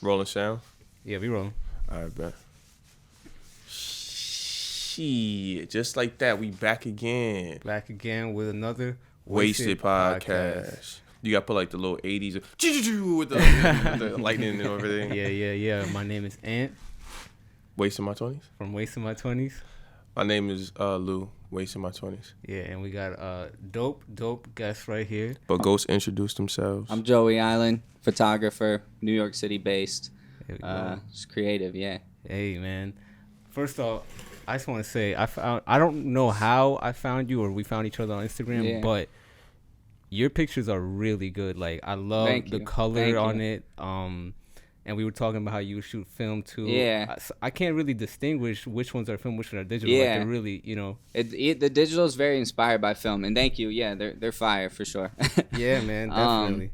Rolling sound? Yeah, we rolling. All right, bet. Shit, just like that, we back again. Back again with another Wasted podcast. You got to put like the little 80s with the lightning and everything. Yeah. My name is Ant Wasting My 20s? from Wasting My 20s. My name is Lou, Wasting My 20s. Yeah, and we got dope guests right here. But ghosts introduced themselves. I'm Joeyeyland, photographer, New York City based. There we go. Just creative, yeah. Hey, man. First off, I just want to say, I don't know how I found you or we found each other on Instagram, but your pictures are really good. Like, I love the color on it. And we were talking about how you shoot film too. Yeah. I can't really distinguish which ones are film, which ones are digital. Yeah. Like, they're really, you know. The digital is very inspired by film, and thank you. Yeah, they're fire for sure. Yeah, man, definitely.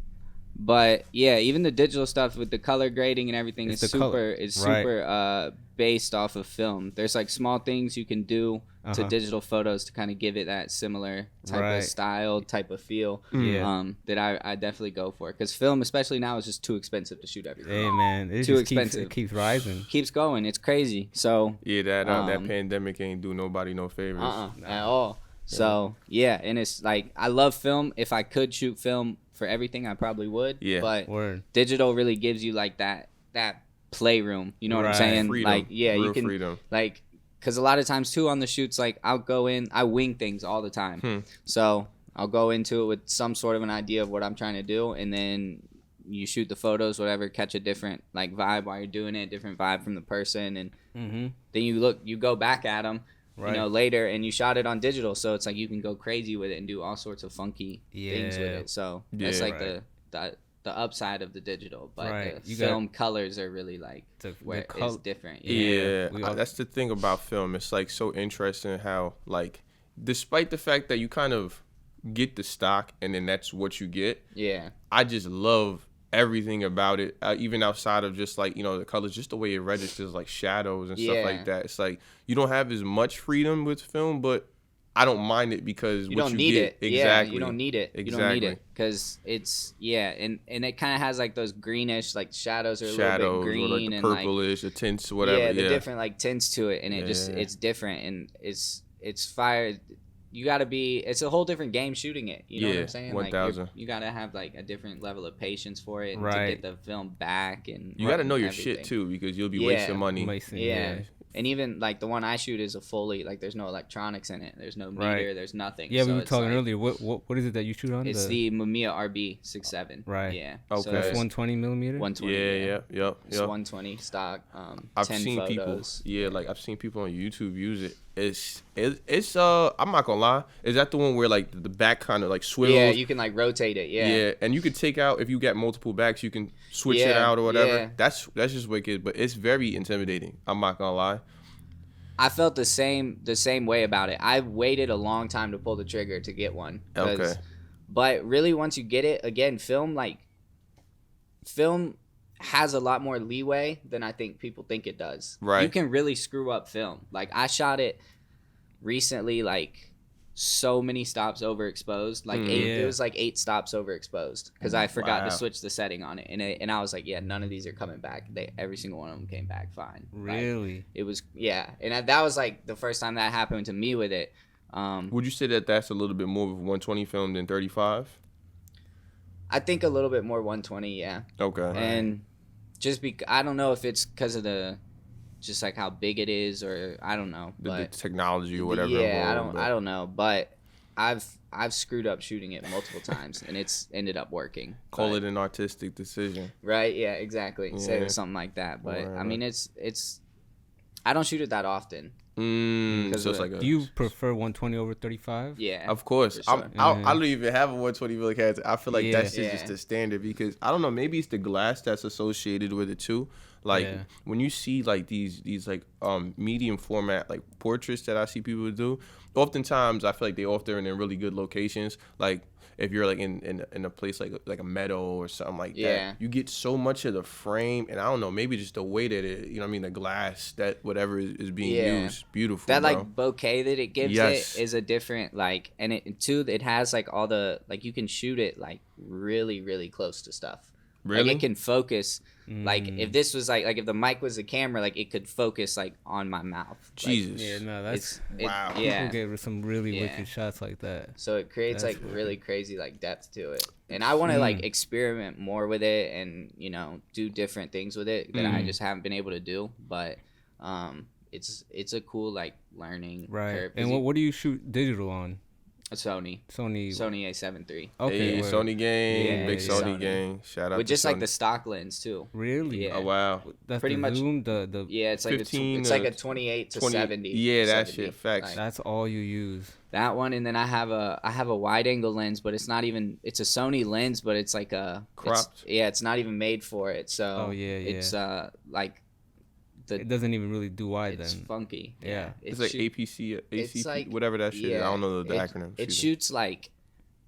But yeah, even the digital stuff with the color grading and everything is super based off of film. There's like small things you can do to digital photos to kind of give it that similar type of style, type of feel. That I definitely go for, because film, especially now, is just too expensive to shoot everything. Hey, man, it too just expensive. It keeps rising. Keeps going. It's crazy. So yeah, that pandemic ain't do nobody no favors at all. So yeah, and it's like, I love film. If I could shoot film for everything, I probably would. Yeah. But digital really gives you like that playroom. You know what I'm saying? Freedom. Like, yeah, Real you can freedom. like, because a lot of times too on the shoots, like I wing things all the time. So I'll go into it with some sort of an idea of what I'm trying to do, and then you shoot the photos, whatever, catch a different like vibe while you're doing it, different vibe from the person, and then you go back at them. You know, later, and you shot it on digital, so it's like you can go crazy with it and do all sorts of funky things with it. So that's like the upside of the digital, but the film colors are really like where it's different. Yeah, that's the thing about film. It's like so interesting how, like, despite the fact that you kind of get the stock and then that's what you get. Yeah, I just love everything about it, even outside of just like, you know, the colors, just the way it registers, like shadows and stuff like that. It's like you don't have as much freedom with film, but I don't mind it because you don't need it. Exactly. Yeah, you don't need it. Exactly. You don't need it because it's and it kind of has like those greenish, like shadows are a little bit green, or like the and purplish, the tints, whatever. Yeah, the different like tints to it, and it it's different, and it's fire. You gotta be. It's a whole different game shooting it. You know what I'm saying? 1,000. Like you gotta have like a different level of patience for it, and to get the film back, and you gotta know your everything. shit too, because you'll be wasting money. And even like the one I shoot is a fully, like, there's no electronics in it. There's no meter. There's nothing. Yeah, so we were talking like, earlier. What is it that you shoot on? It's the Mamiya RB 6.7. Right. Yeah. Okay. So that's 120 millimeter. 120. Yeah. It's 120 stock. I've 10 seen photos. people. Like I've seen people on YouTube use it. It's I'm not gonna lie. Is that the one where like the back kind of like swivels? Yeah, you can like rotate it. Yeah, and you can take out, if you got multiple backs, you can switch it out or whatever. Yeah. That's just wicked, but it's very intimidating. I'm not gonna lie. I felt the same way about it. I waited a long time to pull the trigger to get one. Okay. But really, once you get it, again, film has a lot more leeway than I think people think it does. Right. You can really screw up film. Like, I shot it recently, like, so many stops overexposed. Like, it was like 8 stops overexposed because I forgot to switch the setting on it. And I was like, yeah, none of these are coming back. Every single one of them came back fine. Really? Like, it was, and that was like the first time that happened to me with it. Would you say that that's a little bit more of a 120 film than 35? I think a little bit more 120, yeah. Okay. And just I don't know if it's because of just like how big it is, or I don't know. The technology or whatever. Yeah, I don't know. But I've screwed up shooting it multiple times, and it's ended up working. Call it an artistic decision. Right, yeah, exactly. Yeah. Say it or something like that. But I mean, it's I don't shoot it that often. So it's like do you prefer 120 over 35? Yeah, of course. Sure. I don't even have a 120 millimeter. I feel like that's just the standard, because I don't know, maybe it's the glass that's associated with it too. Like when you see like these like medium format like portraits that I see people do, oftentimes I feel like they often in really good locations. Like if you're like in a place like a meadow or something like that, you get so much of the frame, and I don't know, maybe just the way that it, you know what I mean, the glass, that whatever is being used, beautiful. That like bouquet that it gives it is a different, like, and it too, it has like all the, like, you can shoot it like really, really close to stuff. Really? Like it can focus. Like if this was like if the mic was a camera, like it could focus like on my mouth. Jesus. Like, yeah, no, that's wow. People get some really wicked shots like that. So it creates like really crazy like depth to it, and I want to like experiment more with it, and you know do different things with it that I just haven't been able to do. But it's a cool like learning curve. And what do you shoot digital on? A Sony A7 III. Okay, hey, Sony gang, big Sony gang. Shout out with to just Sony. like the stock lens too. Really? Yeah. Oh wow. That's pretty much zoom, the it's like 15 it's like a 28 to 70. Yeah, that 70. shit facts. Like, that's all you use. That one, and then I have a wide angle lens, but it's not even. It's a Sony lens, but it's like a cropped. It's not even made for it. So it's like. It doesn't even really do wide. It's then. funky. Yeah. It's like APC, ACP, like, whatever that shit is. I don't know the acronym. It shoots like,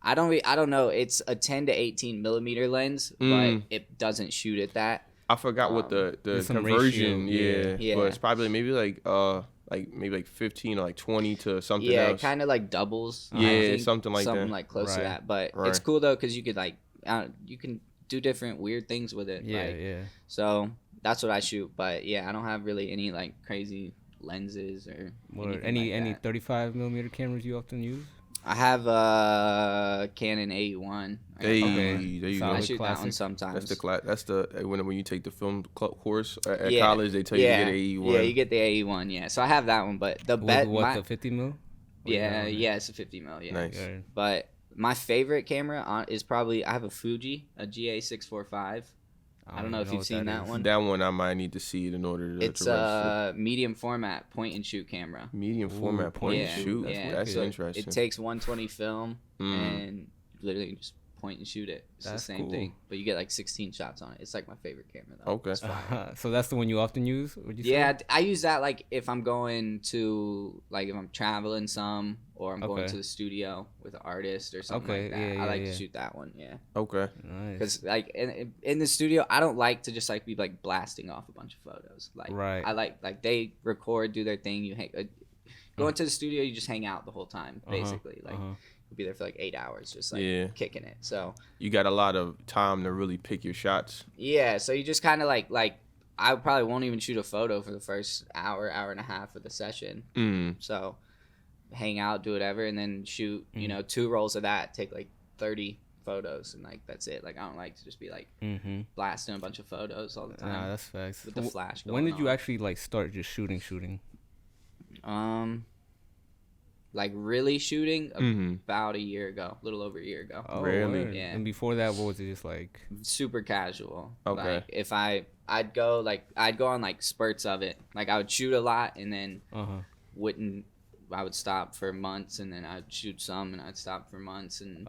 I don't know. It's a 10 to 18 millimeter lens, but it doesn't shoot at that. I forgot what the conversion. Yeah. But it's probably maybe like 15 or like 20 to something else. Yeah, kind of like doubles. Yeah, something like that. Something like close to that. But it's cool though because you could like you can do different weird things with it. Yeah. So. That's what I shoot, but yeah, I don't have really any like crazy lenses or any 35 millimeter cameras you often use. I have a Canon A1. There you go. I shoot that one sometimes. That's the when you take the film course at college, they tell you to get A1. Yeah, you get the A1. Yeah, so I have that one, but the the 50 mil. Yeah, it's a 50 mil. Yeah, nice. But my favorite camera is probably I have a Fuji, a GA645. I don't know if you've seen that one. That one I might need to see it in order to. It's a medium format point and shoot camera. Medium format point and shoot. That's interesting. It takes 120 film and literally just point and shoot it. It's the same thing, but you get like 16 shots on it. It's like my favorite camera though. Okay. So that's the one you often use? Would you say? Yeah, I use that like if I'm going to like if I'm traveling some or I'm going to the studio with an artist or something like that. I like to shoot that one. Yeah. Okay. Nice. Because like in the studio, I don't like to just like be like blasting off a bunch of photos. Like I like they record, do their thing. You go into the studio, you just hang out the whole time basically. Like. You'll be there for like 8 hours just like kicking it. So you got a lot of time to really pick your shots. Yeah, so you just kind of like I probably won't even shoot a photo for the first hour and a half of the session. So hang out, do whatever, and then shoot 2 rolls of that, take like 30 photos, and like that's it. Like I don't like to just be like blasting a bunch of photos all the time. Nah, that's facts. With the flash going When did you on. actually like start just shooting? Like really shooting about a year ago, a little over a year ago. Oh, really? Word. Yeah. And before that, what was it just like? Super casual. Okay. Like if I'd go on like spurts of it. Like I would shoot a lot and then I would stop for months and then I'd shoot some and I'd stop for months and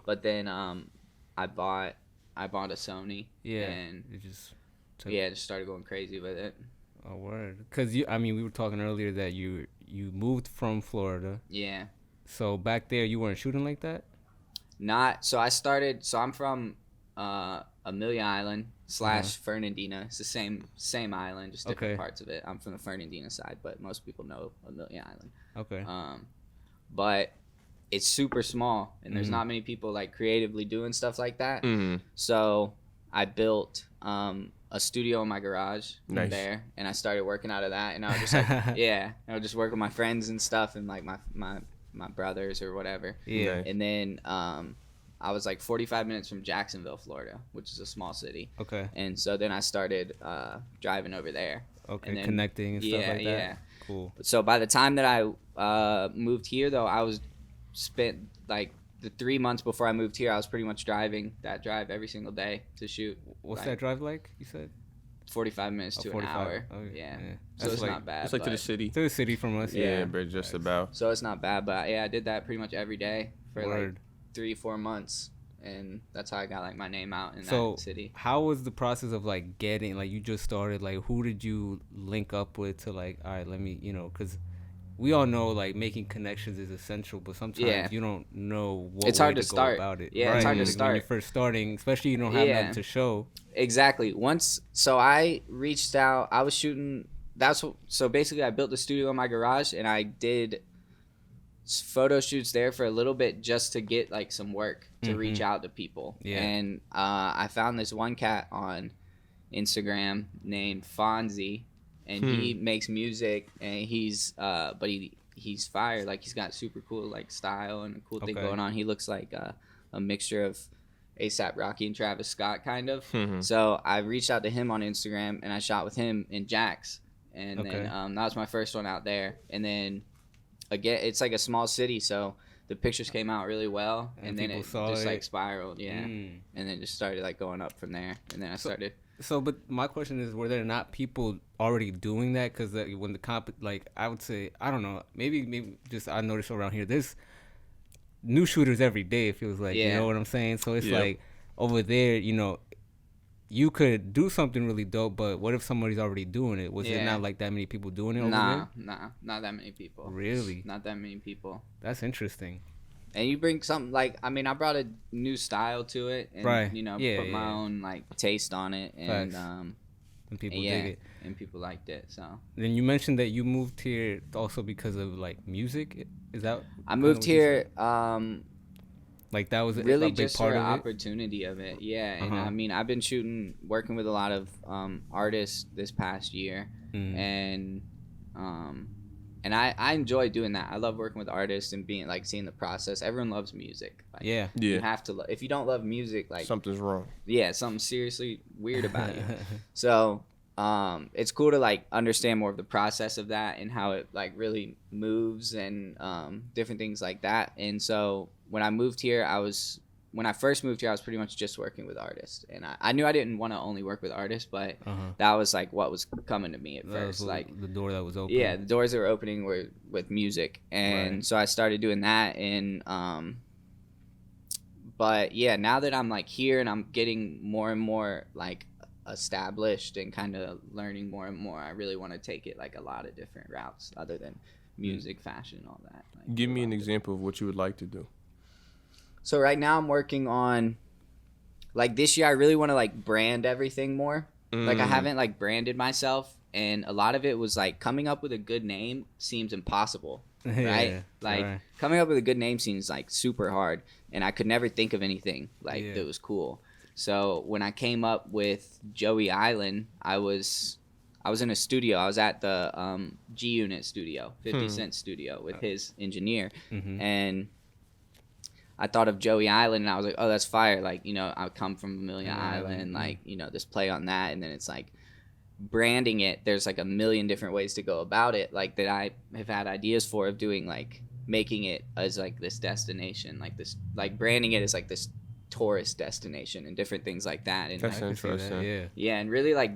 But then I bought a Sony. Yeah. And it just just started going crazy with it. Oh, word. Because we were talking earlier that you moved from Florida. Yeah. So back there, you weren't shooting like that? Not. So I'm from Amelia Island / Fernandina. It's the same island, just different parts of it. I'm from the Fernandina side, but most people know Amelia Island. Okay. But it's super small, and there's not many people like creatively doing stuff like that. So I built a studio in my garage there, and I started working out of that, and I would just like I would just work with my friends and stuff, and like my brothers or whatever. Yeah. And then I was like 45 minutes from Jacksonville, Florida, which is a small city. Okay. And so then I started driving over there. Okay. And then, connecting and stuff like that. Yeah. Cool. So by the time that I moved here, though, I was spent like the 3 months before I moved here, I was pretty much driving that drive every single day to shoot. What's that drive like, you said? 45 minutes to 45. An hour. Okay. Yeah. So it's like, not bad. It's like to the city. To the city from us. Yeah, but just about. So it's not bad, but I did that pretty much every day for like 3-4 months. And that's how I got like my name out in that city. How was the process of like getting, like you just started, like who did you link up with to like, all right, let me, because we all know like making connections is essential, but sometimes you don't know what it's hard to start go about it. Yeah, it's hard to start when you're first starting, especially you don't have nothing to show. Exactly. So I reached out. I was shooting. So basically, I built the studio in my garage, and I did photo shoots there for a little bit just to get like some work to reach out to people. Yeah. And I found this one cat on Instagram named Fonzie, and he makes music, and he's fire. Like, he's got super cool like style and a cool thing going on. He looks like a mixture of A$AP Rocky and Travis Scott kind of. So I reached out to him on Instagram, and I shot with him in Jax, and then that was my first one out there. And then again, it's like a small city, so the pictures came out really well, and then it just like spiraled, and then just started like going up from there, and then I started. So, but my question is, were there not people already doing that? Because when the like, I would say, I don't know, maybe just I noticed around here, there's new shooters every day. It feels like, you know what I'm saying? So it's like over there, you know, you could do something really dope, but what if somebody's already doing it? Was it not like that many people doing it over there? Nah, not that many people. Really? Not that many people. That's interesting. And you bring something like, I mean, I brought a new style to it, and you know, put my own like taste on it, and people dig it, and people liked it. So then you mentioned that you moved here also because of like music. Is that? I moved here. Like that was really a big just part for of opportunity of it, And I mean, I've been working with a lot of artists this past year, and I enjoy doing that. I love working with artists and being like seeing the process. Everyone loves music. Like, you have to. If you don't love music, like something's wrong. Yeah, something's seriously weird about you. So it's cool to like understand more of the process of that and how it like really moves and different things like that. And so when I moved here, when I first moved here, I was pretty much just working with artists, and I knew I didn't want to only work with artists, but that was like what was coming to me at first, like the door that was open. Yeah, the doors that were opening were with music, and so I started doing that, and but yeah, now that I'm like here and I'm getting more and more like established and kind of learning more and more, I really want to take it like a lot of different routes other than music, fashion, all that. Like, give me an example of what you would like to do. So right now I'm working on, like this year I really want to like brand everything more. Like I haven't like branded myself, and a lot of it was like coming up with a good name seems impossible, right? Coming up with a good name seems like super hard, and I could never think of anything like that was cool. So when I came up with Joeyeyeland, I was in a studio. I was at the G Unit studio, 50 Cent studio with his engineer, and I thought of Joeyeyeland, and I was like, oh, that's fire. Like, you know, I come from Amelia Island, like, you know, this play on that. And then it's like branding it. There's like a million different ways to go about it, like that I have had ideas for, of doing, like making it as like this destination, like this, like branding it as like this tourist destination and different things like that. And that's interesting. Yeah, and really like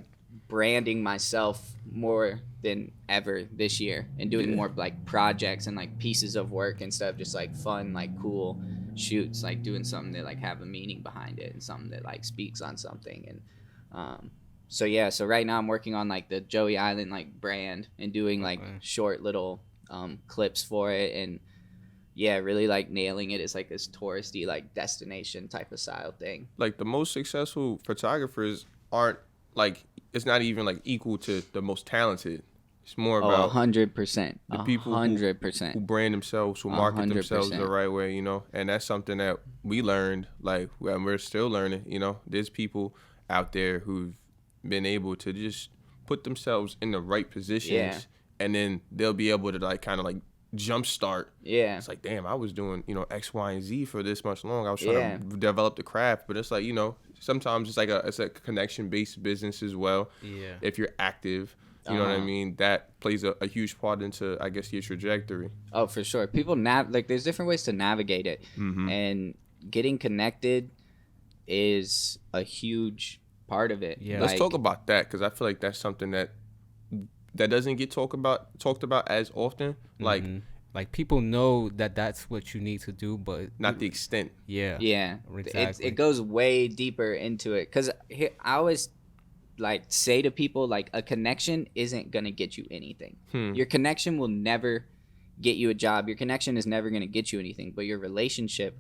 branding myself more than ever this year, and doing more like projects and like pieces of work instead of just like fun, like cool shoots, like doing something that like have a meaning behind it and something that like speaks on something. And so right now I'm working on like the Joeyeyeland like brand and doing like short little clips for it, and really like nailing it as like this touristy like destination type of style thing. Like the most successful photographers aren't like, it's not even like equal to the most talented. It's more about 100%. The people 100%. Who brand themselves, who market 100%. Themselves the right way, you know. And that's something that we learned, like, and we're still learning, you know. There's people out there who've been able to just put themselves in the right positions, and then they'll be able to like kind of like jumpstart. Yeah. It's like, damn, I was doing, you know, X, Y, and Z for this much long. I was trying to develop the craft, but it's like, you know, sometimes it's like it's a connection-based business as well. Yeah. If you're active. You know what I mean? That plays a huge part into, I guess, your trajectory. Oh, for sure. People like there's different ways to navigate it, and getting connected is a huge part of it. Yeah. Let's talk about that, because I feel like that's something that doesn't get talked about as often. Like people know that that's what you need to do, but not the extent. Yeah. Yeah. Exactly. It goes way deeper into it, because I always like say to people, like, a connection isn't gonna get you anything. Your connection will never get you a job. Your connection is never gonna get you anything, but your relationship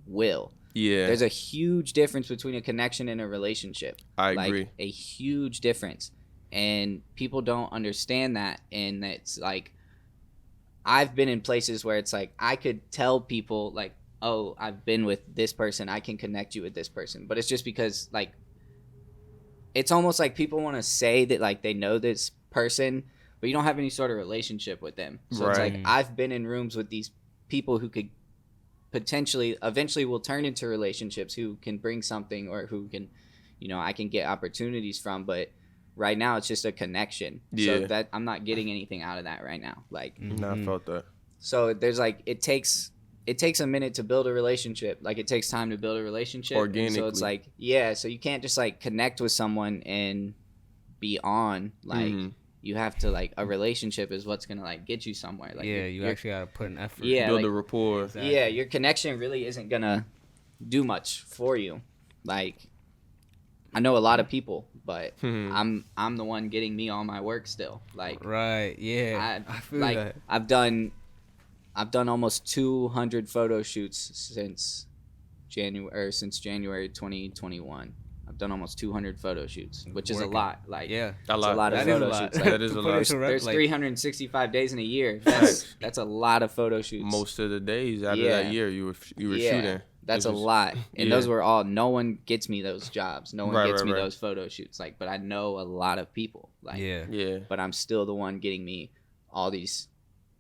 will. Yeah. There's a huge difference between a connection and a relationship. I agree. A huge difference. And people don't understand that, and it's like I've been in places where it's like I could tell people like, oh, I've been with this person, I can connect you with this person, but it's just because like it's almost like people want to say that like they know this person, but you don't have any sort of relationship with them. So it's like I've been in rooms with these people who could potentially eventually will turn into relationships, who can bring something or who can, you know, I can get opportunities from, but right now it's just a connection. So that I'm not getting anything out of that right now. Like I felt that. So there's like it takes a minute to build a relationship. Like it takes time to build a relationship. Organically. So it's like so you can't just like connect with someone and be on like you have to like a relationship is what's gonna like get you somewhere. Like you actually gotta put an effort. Yeah, build like, a rapport. Exactly. Yeah, your connection really isn't gonna do much for you. Like I know a lot of people, but I'm the one getting me all my work still. Like right, yeah. I feel like that. I've done almost 200 photo shoots since January 2021. I've done almost 200 photo shoots, which is a lot. Like a lot of photo shoots. Like, that is a lot. There's 365 days in a year. That's a lot of photo shoots. Most of the days out of that year you were shooting. That's a lot. And those were all, no one gets me those jobs. No one gets me those photo shoots. Like, but I know a lot of people. Like, but I'm still the one getting me all these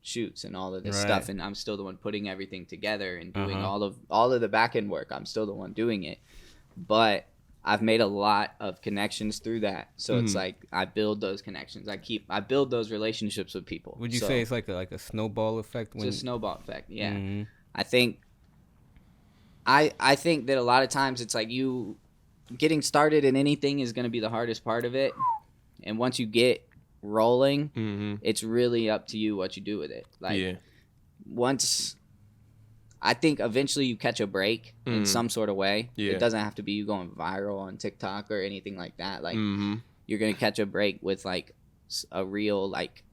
shoots and all of this stuff. And I'm still the one putting everything together and doing all of the back end work. I'm still the one doing it. But I've made a lot of connections through that. So it's like I build those connections. I build those relationships with people. Would you say it's like a snowball effect? It's a snowball effect, yeah. I think that a lot of times it's like you getting started in anything is going to be the hardest part of it. And once you get rolling, it's really up to you what you do with it. Like once I think eventually you catch a break in some sort of way. It doesn't have to be you going viral on TikTok or anything like that. Like you're going to catch a break with like a real like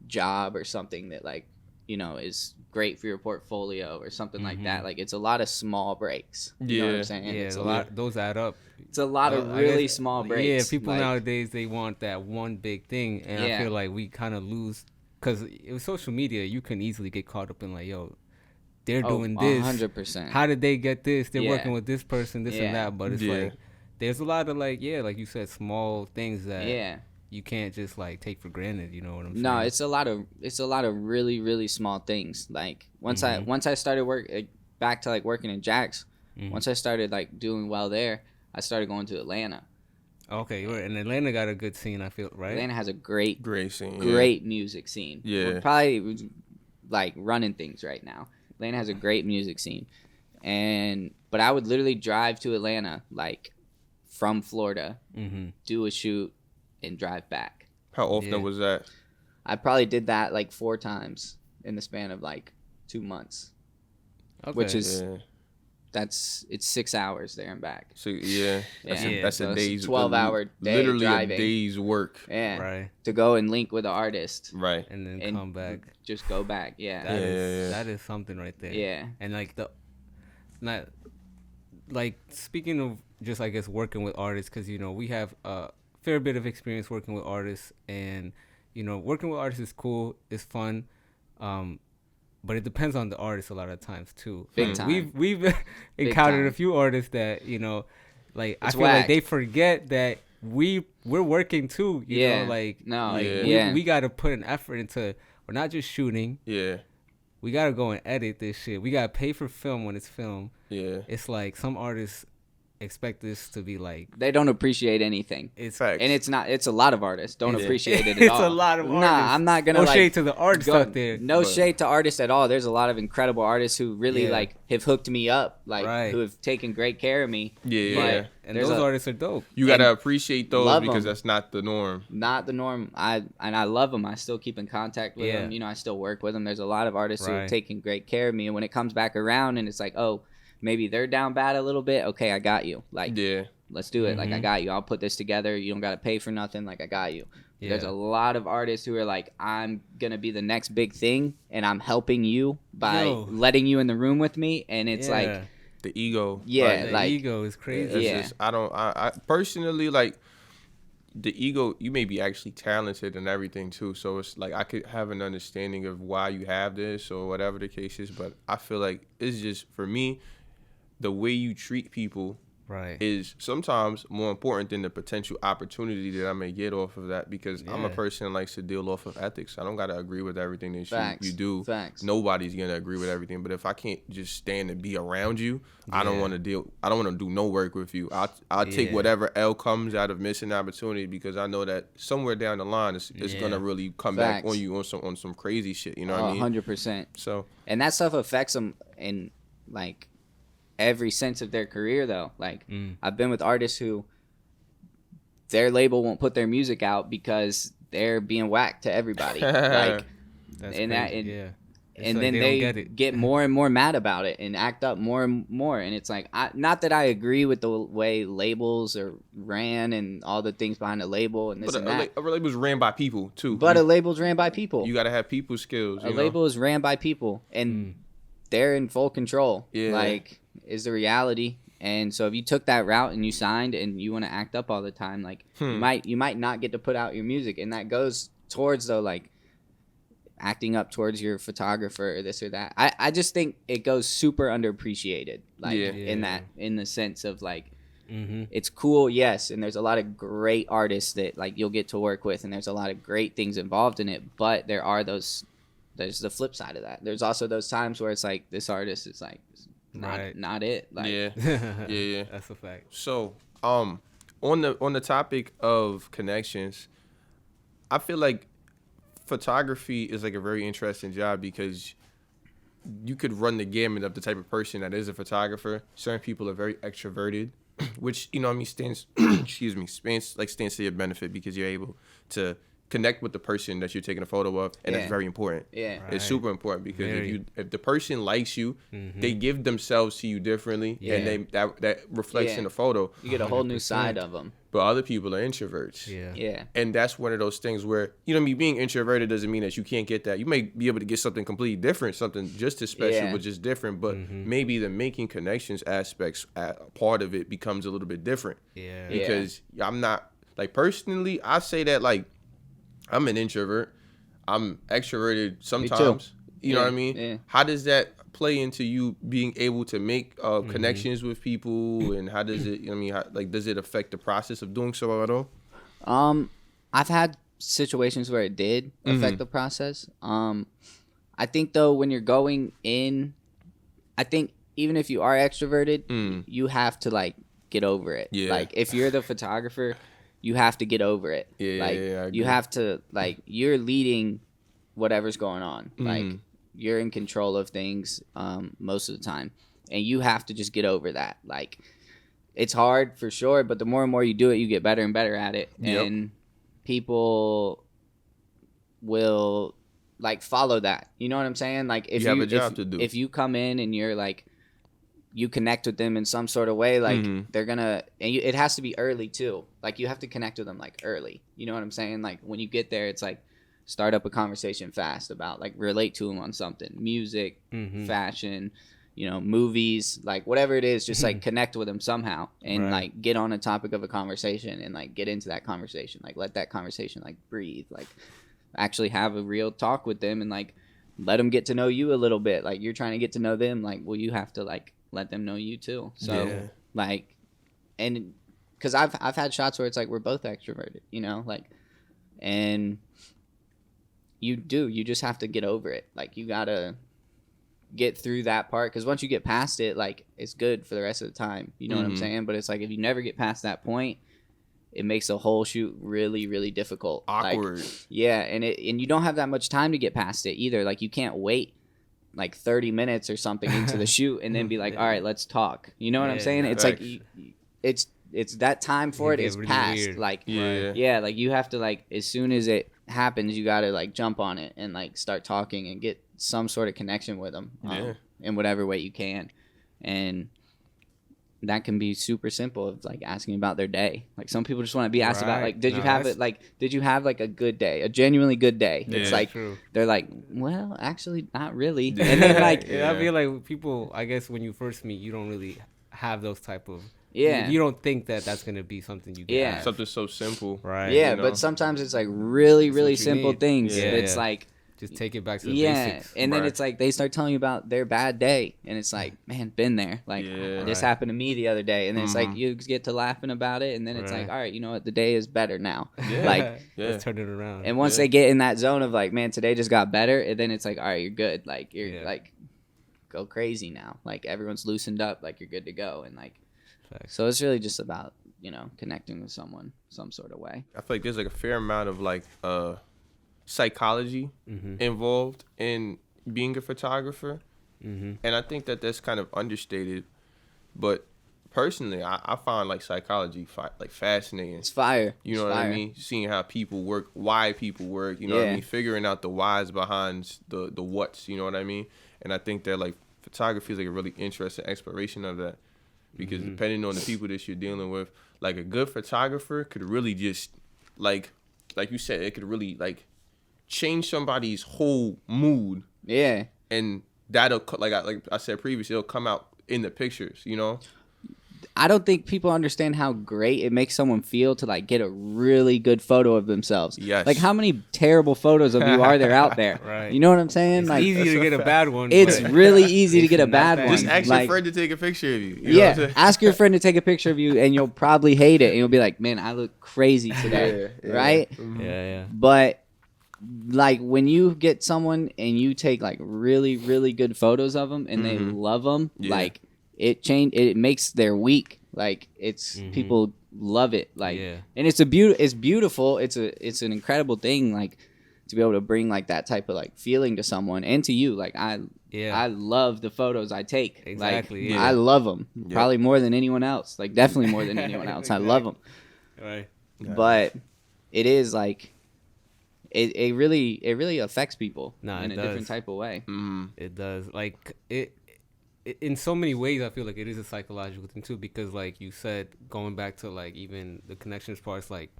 job or something that like, you know, is great for your portfolio or something like that. Like it's a lot of small breaks. You know what I'm saying? Yeah, it's a lot. Those add up. It's a lot of really small breaks. Yeah, people nowadays, they want that one big thing. And I feel like we kind of lose, because with social media, you can easily get caught up in like, yo, they're doing this. 100%. How did they get this? They're working with this person, this and that. But it's like, there's a lot of like, like you said, small things that you can't just like take for granted. You know what I'm saying? No, it's a lot of really, really small things. Like once I started back to like working in Jack's, once I started like doing well there, I started going to Atlanta. Okay, and Atlanta got a good scene, I feel, right? Atlanta has a great scene, great music scene. Yeah, we're probably like running things right now. Atlanta has a great music scene, but I would literally drive to Atlanta like from Florida, do a shoot, and drive back. How often was that? I probably did that like 4 times in the span of like 2 months, which is it's 6 hours there and back. So that's a day's 12-hour day, literally driving. A day's work. Yeah, right. To go and link with the artist, right, and then come back. Just go back. Yeah, that is something right there. Yeah, and like speaking of just I guess working with artists, because you know we have a fair bit of experience working with artists, and you know working with artists is cool, it's fun. But it depends on the artist a lot of times too. Big time. We've encountered a few artists that, you know, like I feel like they forget that we're working too. You know, like we gotta put an effort into. We're not just shooting. Yeah. We gotta go and edit this shit. We gotta pay for film when it's filmed. Yeah. It's like some artists expect this to be like, they don't appreciate anything. It's facts. And it's not. It's a lot of artists don't appreciate it at all. It's a lot of artists. Nah, I'm not gonna. No shade to the artists out there. No shade to artists at all. There's a lot of incredible artists who really like have hooked me up, like who have taken great care of me. Yeah. And those artists are dope. You gotta appreciate those because that's not the norm. Not the norm. I love them. I still keep in contact with them. You know, I still work with them. There's a lot of artists who have taken great care of me, and when it comes back around and it's like, oh, maybe they're down bad a little bit. Okay, I got you. Like, let's do it. Like, I got you. I'll put this together. You don't got to pay for nothing. Like, I got you. Yeah. There's a lot of artists who are like, I'm going to be the next big thing, and I'm helping you by letting you in the room with me. And it's like... the ego. The ego is crazy. Just, I personally, like, the ego, you may be actually talented and everything too. So it's like I could have an understanding of why you have this or whatever the case is. But I feel like it's just, for me, the way you treat people is sometimes more important than the potential opportunity that I may get off of that, because I'm a person that likes to deal off of ethics. I don't got to agree with everything that you do. Facts. Nobody's going to agree with everything. But if I can't just stand and be around you, I don't want to do no work with you. I'll take whatever L comes out of missing opportunity, because I know that somewhere down the line it's going to really come back on you on some crazy shit. You know what I mean? 100%. So, and that stuff affects them in like every sense of their career, though. Like I've been with artists who their label won't put their music out because they're being whacked to everybody. Like, and then they get more and more mad about it and act up more and more. And it's like, not that I agree with the way labels are ran and all the things behind a label and this and that. A label's ran by people too. But a label's ran by people. You got to have people skills. A label is ran by people, and they're in full control. Yeah. Like, is the reality. And so if you took that route and you signed and you want to act up all the time, like you might not get to put out your music. And that goes towards, though, like acting up towards your photographer or this or that. I just think it goes super underappreciated, like in the sense of like it's cool, yes, and there's a lot of great artists that like you'll get to work with, and there's a lot of great things involved in it, but there's the flip side of that. There's also those times where it's like this artist is like not it. Like, yeah, that's a fact. So, on the topic of connections, I feel like photography is like a very interesting job, because you could run the gamut of the type of person that is a photographer. Certain people are very extroverted, which, you know what I mean, stands to your benefit, because you're able to connect with the person that you're taking a photo of, and that's very important. Yeah, it's super important, because if the person likes you, they give themselves to you differently, and that reflects in the photo. You get a whole new side of them. But other people are introverts. Yeah. And that's one of those things where, you know, being introverted doesn't mean that you can't get that. You may be able to get something completely different, something just as special, but just different. But maybe the making connections aspects, part of it becomes a little bit different. Yeah. Because I'm not, like, personally, I say that, like, I'm an introvert. I'm extroverted sometimes. You know what I mean? Yeah. How does that play into you being able to make connections with people, and how does it? Does it affect the process of doing so at all? I've had situations where it did affect the process. I think though, when you're going in, I think even if you are extroverted, you have to like get over it. Yeah. Like if you're the photographer, you have to get over it. You have to, like, you're leading whatever's going on. Like, you're in control of things most of the time. And you have to just get over that. Like, it's hard for sure, but the more and more you do it, you get better and better at it. Yep. And people will, like, follow that. You know what I'm saying? Like, if you have a job to do. If you come in and you're, like, you connect with them in some sort of way, like they're gonna, and it has to be early too. Like you have to connect with them like early. You know what I'm saying? Like when you get there, it's like start up a conversation fast about like relate to them on something, music, fashion, you know, movies, like whatever it is, just like connect with them somehow and like get on a topic of a conversation and like get into that conversation, like let that conversation like breathe, like actually have a real talk with them and like let them get to know you a little bit. Like you're trying to get to know them, like, well, you have to like let them know you too. So like, and because I've had shots where it's like we're both extroverted, you know, like, and you just have to get over it. Like you gotta get through that part, because once you get past it, like it's good for the rest of the time. You know what I'm saying? But it's like if you never get past that point, it makes the whole shoot really, really difficult. Awkward. Like, yeah, and you don't have that much time to get past it either. Like you can't wait like 30 minutes or something into the shoot and then be like, all right, let's talk. You know what I'm saying? It's like it's that time for it is really past. Weird. Like like you have to like as soon as it happens, you got to like jump on it and like start talking and get some sort of connection with them in whatever way you can. And that can be super simple of like asking about their day. Like some people just want to be asked about like, did you have like a good day, a genuinely good day? Yeah, it's like they're like, well, actually not really. And then like I feel like people, I guess when you first meet, you don't really have those type of Yeah. You don't think that that's gonna be something you get. Yeah. Something so simple. Right. Yeah, you know? but sometimes it's like really, really simple things. Yeah. It's like just take it back to the basics. And then it's like they start telling you about their bad day, and it's like, man, been there. Like this happened to me the other day, and then it's like you get to laughing about it, and then it's like, all right, you know what, the day is better now. Yeah. Like let's turn it around. And once they get in that zone of like, man, today just got better, and then it's like, all right, you're good. Like you're like go crazy now. Like everyone's loosened up, like you're good to go, and like so it's really just about, you know, connecting with someone some sort of way. I feel like there's like a fair amount of like psychology involved in being a photographer, and I think that that's kind of understated. But personally, I find like psychology like fascinating. It's fire. You know what I mean? Seeing how people work, why people work. You know what I mean? Figuring out the whys behind the whats. You know what I mean? And I think that like photography is like a really interesting exploration of that, because depending on the people that you're dealing with, like a good photographer could really just like you said, it could really like change somebody's whole mood. Yeah. And that'll, like I said previously, it'll come out in the pictures, you know? I don't think people understand how great it makes someone feel to like get a really good photo of themselves. Yes. Like how many terrible photos of you are there out there? Right. You know what I'm saying? It's like easy to get a bad one. It's really easy to get a bad one. Just ask like, your friend to take a picture of you. You know what I'm saying? Ask your friend to take a picture of you, and you'll probably hate it, and you'll be like, "Man, I look crazy today," right? Yeah. But like when you get someone and you take like really, really good photos of them, and they love them, like it makes their week. Like it's people love it. Like and it's beautiful. It's an incredible thing. Like to be able to bring like that type of like feeling to someone and to you. Like I love the photos I take. Exactly. Like, I love them probably more than anyone else. Like definitely more than anyone else. I love them. Right. But it is like it really affects people in a different type of way. It does. Like it in so many ways. I feel like it is a psychological thing too, because like you said, going back to like even the connections parts, like,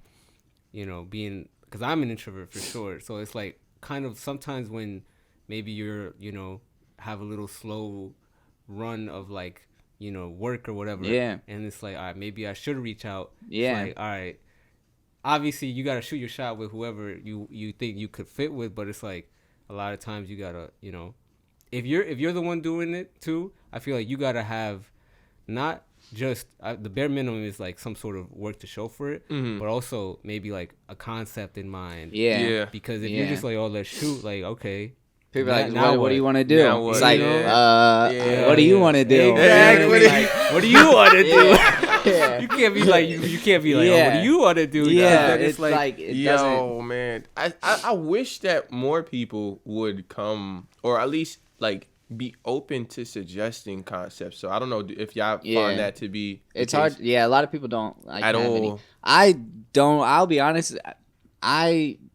you know, being, because I'm an introvert for sure, so it's like kind of sometimes when maybe you're, you know, have a little slow run of like, you know, work or whatever, and it's like, all right, maybe I should reach out. It's like, all right, obviously you gotta shoot your shot with whoever you think you could fit with, but it's like a lot of times you gotta, you know, if you're the one doing it too, I feel like you gotta have not just the bare minimum is like some sort of work to show for it, but also maybe like a concept in mind. Because if you're just like, oh, let's shoot, like, okay, people are like, what do you want to do? It's like, what do you want to do? Exactly. Like, what do you want to do? You can't be like, oh, what do you want to do? Yeah, it's like it yo, man, I wish that more people would come, or at least like be open to suggesting concepts. So I don't know if y'all find that to be it's hard. Yeah, a lot of people don't like at all. I don't. I'll be honest.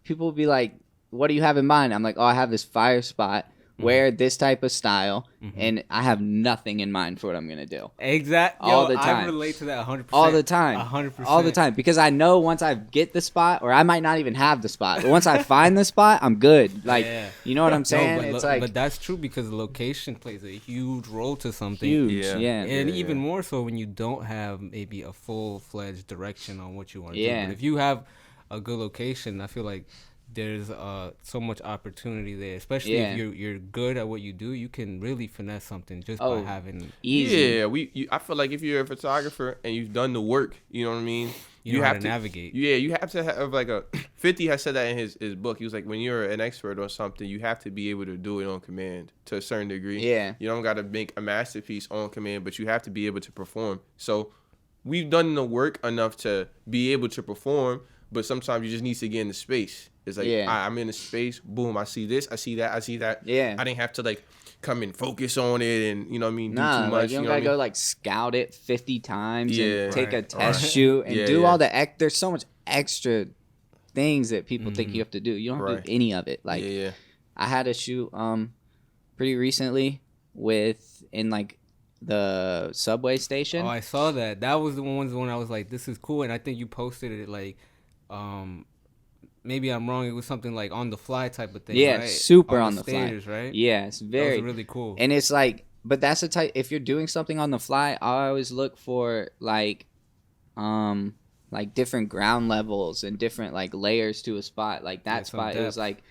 People will be like, what do you have in mind? I'm like, oh, I have this fire spot. Wear this type of style, and I have nothing in mind for what I'm gonna do. Exactly. All the time. I relate to that 100%. All the time. 100%. All the time. Because I know once I get the spot, or I might not even have the spot, but once I find the spot, I'm good. Like, you know what I'm saying? No, it's like, but that's true, because the location plays a huge role to something. Huge, And even more so when you don't have maybe a full-fledged direction on what you want to do. But if you have a good location, I feel like there's so much opportunity there, especially if you're good at what you do. You can really finesse something just by having easy. I feel like if you're a photographer and you've done the work, you know what I mean, you know have to navigate. You have to have like a 50 has said that in his book. He was like, when you're an expert on something, you have to be able to do it on command to a certain degree. You don't got to make a masterpiece on command, but you have to be able to perform. So we've done the work enough to be able to perform, but sometimes you just need to get in the space. It's like, I'm in the space, boom, I see this, I see that, I see that. I didn't have to like come and focus on it and, you know what I mean, do too much. Like, you don't gotta go like scout it 50 times and take a test shoot and do all the there's so much extra things that people think you have to do. You don't have to do any of it. Like I had a shoot pretty recently in like the subway station. Oh, I saw that. That was the one I was like, this is cool, and I think you posted it like maybe I'm wrong. It was something like on the fly type of thing. Yeah, right? super on the fly. Right? Yeah, it's very really cool. And it's like But that's the type. If you're doing something on the fly, I always look for like different ground levels and different like layers to a spot. Like that spot, it was like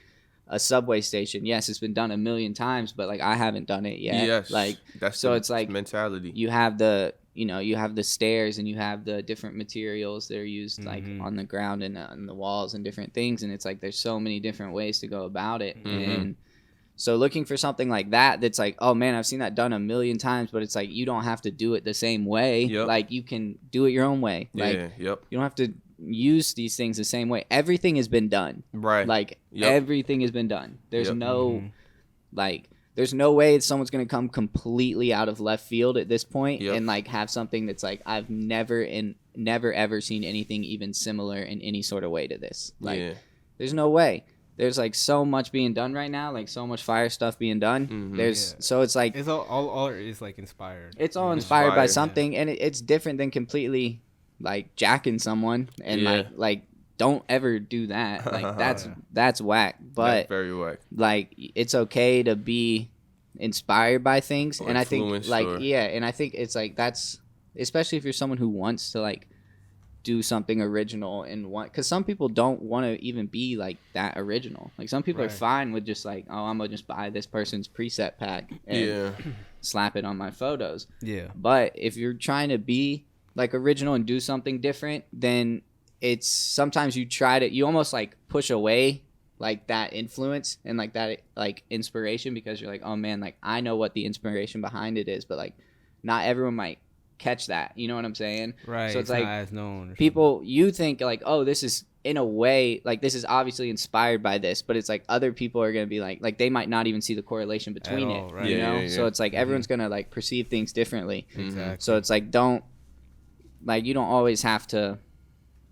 a subway station. Yes, it's been done a million times, but like I haven't done it yet. Yes, like that's so. It's like mentality. You have the you have the stairs and you have the different materials that are used like on the ground and on the walls and different things. And it's like there's so many different ways to go about it. And so looking for something like that that's like, oh man, I've seen that done a million times, but it's like you don't have to do it the same way. Like you can do it your own way. Like you don't have to use these things the same way. Everything has been done. Right. Like everything has been done. There's no like there's no way that someone's going to come completely out of left field at this point and like have something that's like I've never ever seen anything even similar in any sort of way to this. Like there's no way. There's like so much being done right now, like so much fire stuff being done. So it's like it's all is like inspired. It's all inspired by something, and it's different than completely like jacking someone and like don't ever do that. Like that's whack. But that's very whack. Like it's okay to be inspired by things, and I think like and I think it's like that's especially if you're someone who wants to like do something original and want, because some people don't want to even be like that original. Like some people are fine with just like, oh, I'm gonna just buy this person's preset pack and slap it on my photos. But if you're trying to be like original and do something different, then it's sometimes you almost like push away like that influence and like that like inspiration, because you're like, oh man, like I know what the inspiration behind it is, but like not everyone might catch that, you know what I'm saying? Right. So it's like not as known people, you think like, oh, this is in a way like this is obviously inspired by this, but it's like other people are gonna be like they might not even see the correlation between it, right? You know? So it's like everyone's gonna like perceive things differently. Exactly. So it's like you don't always have to,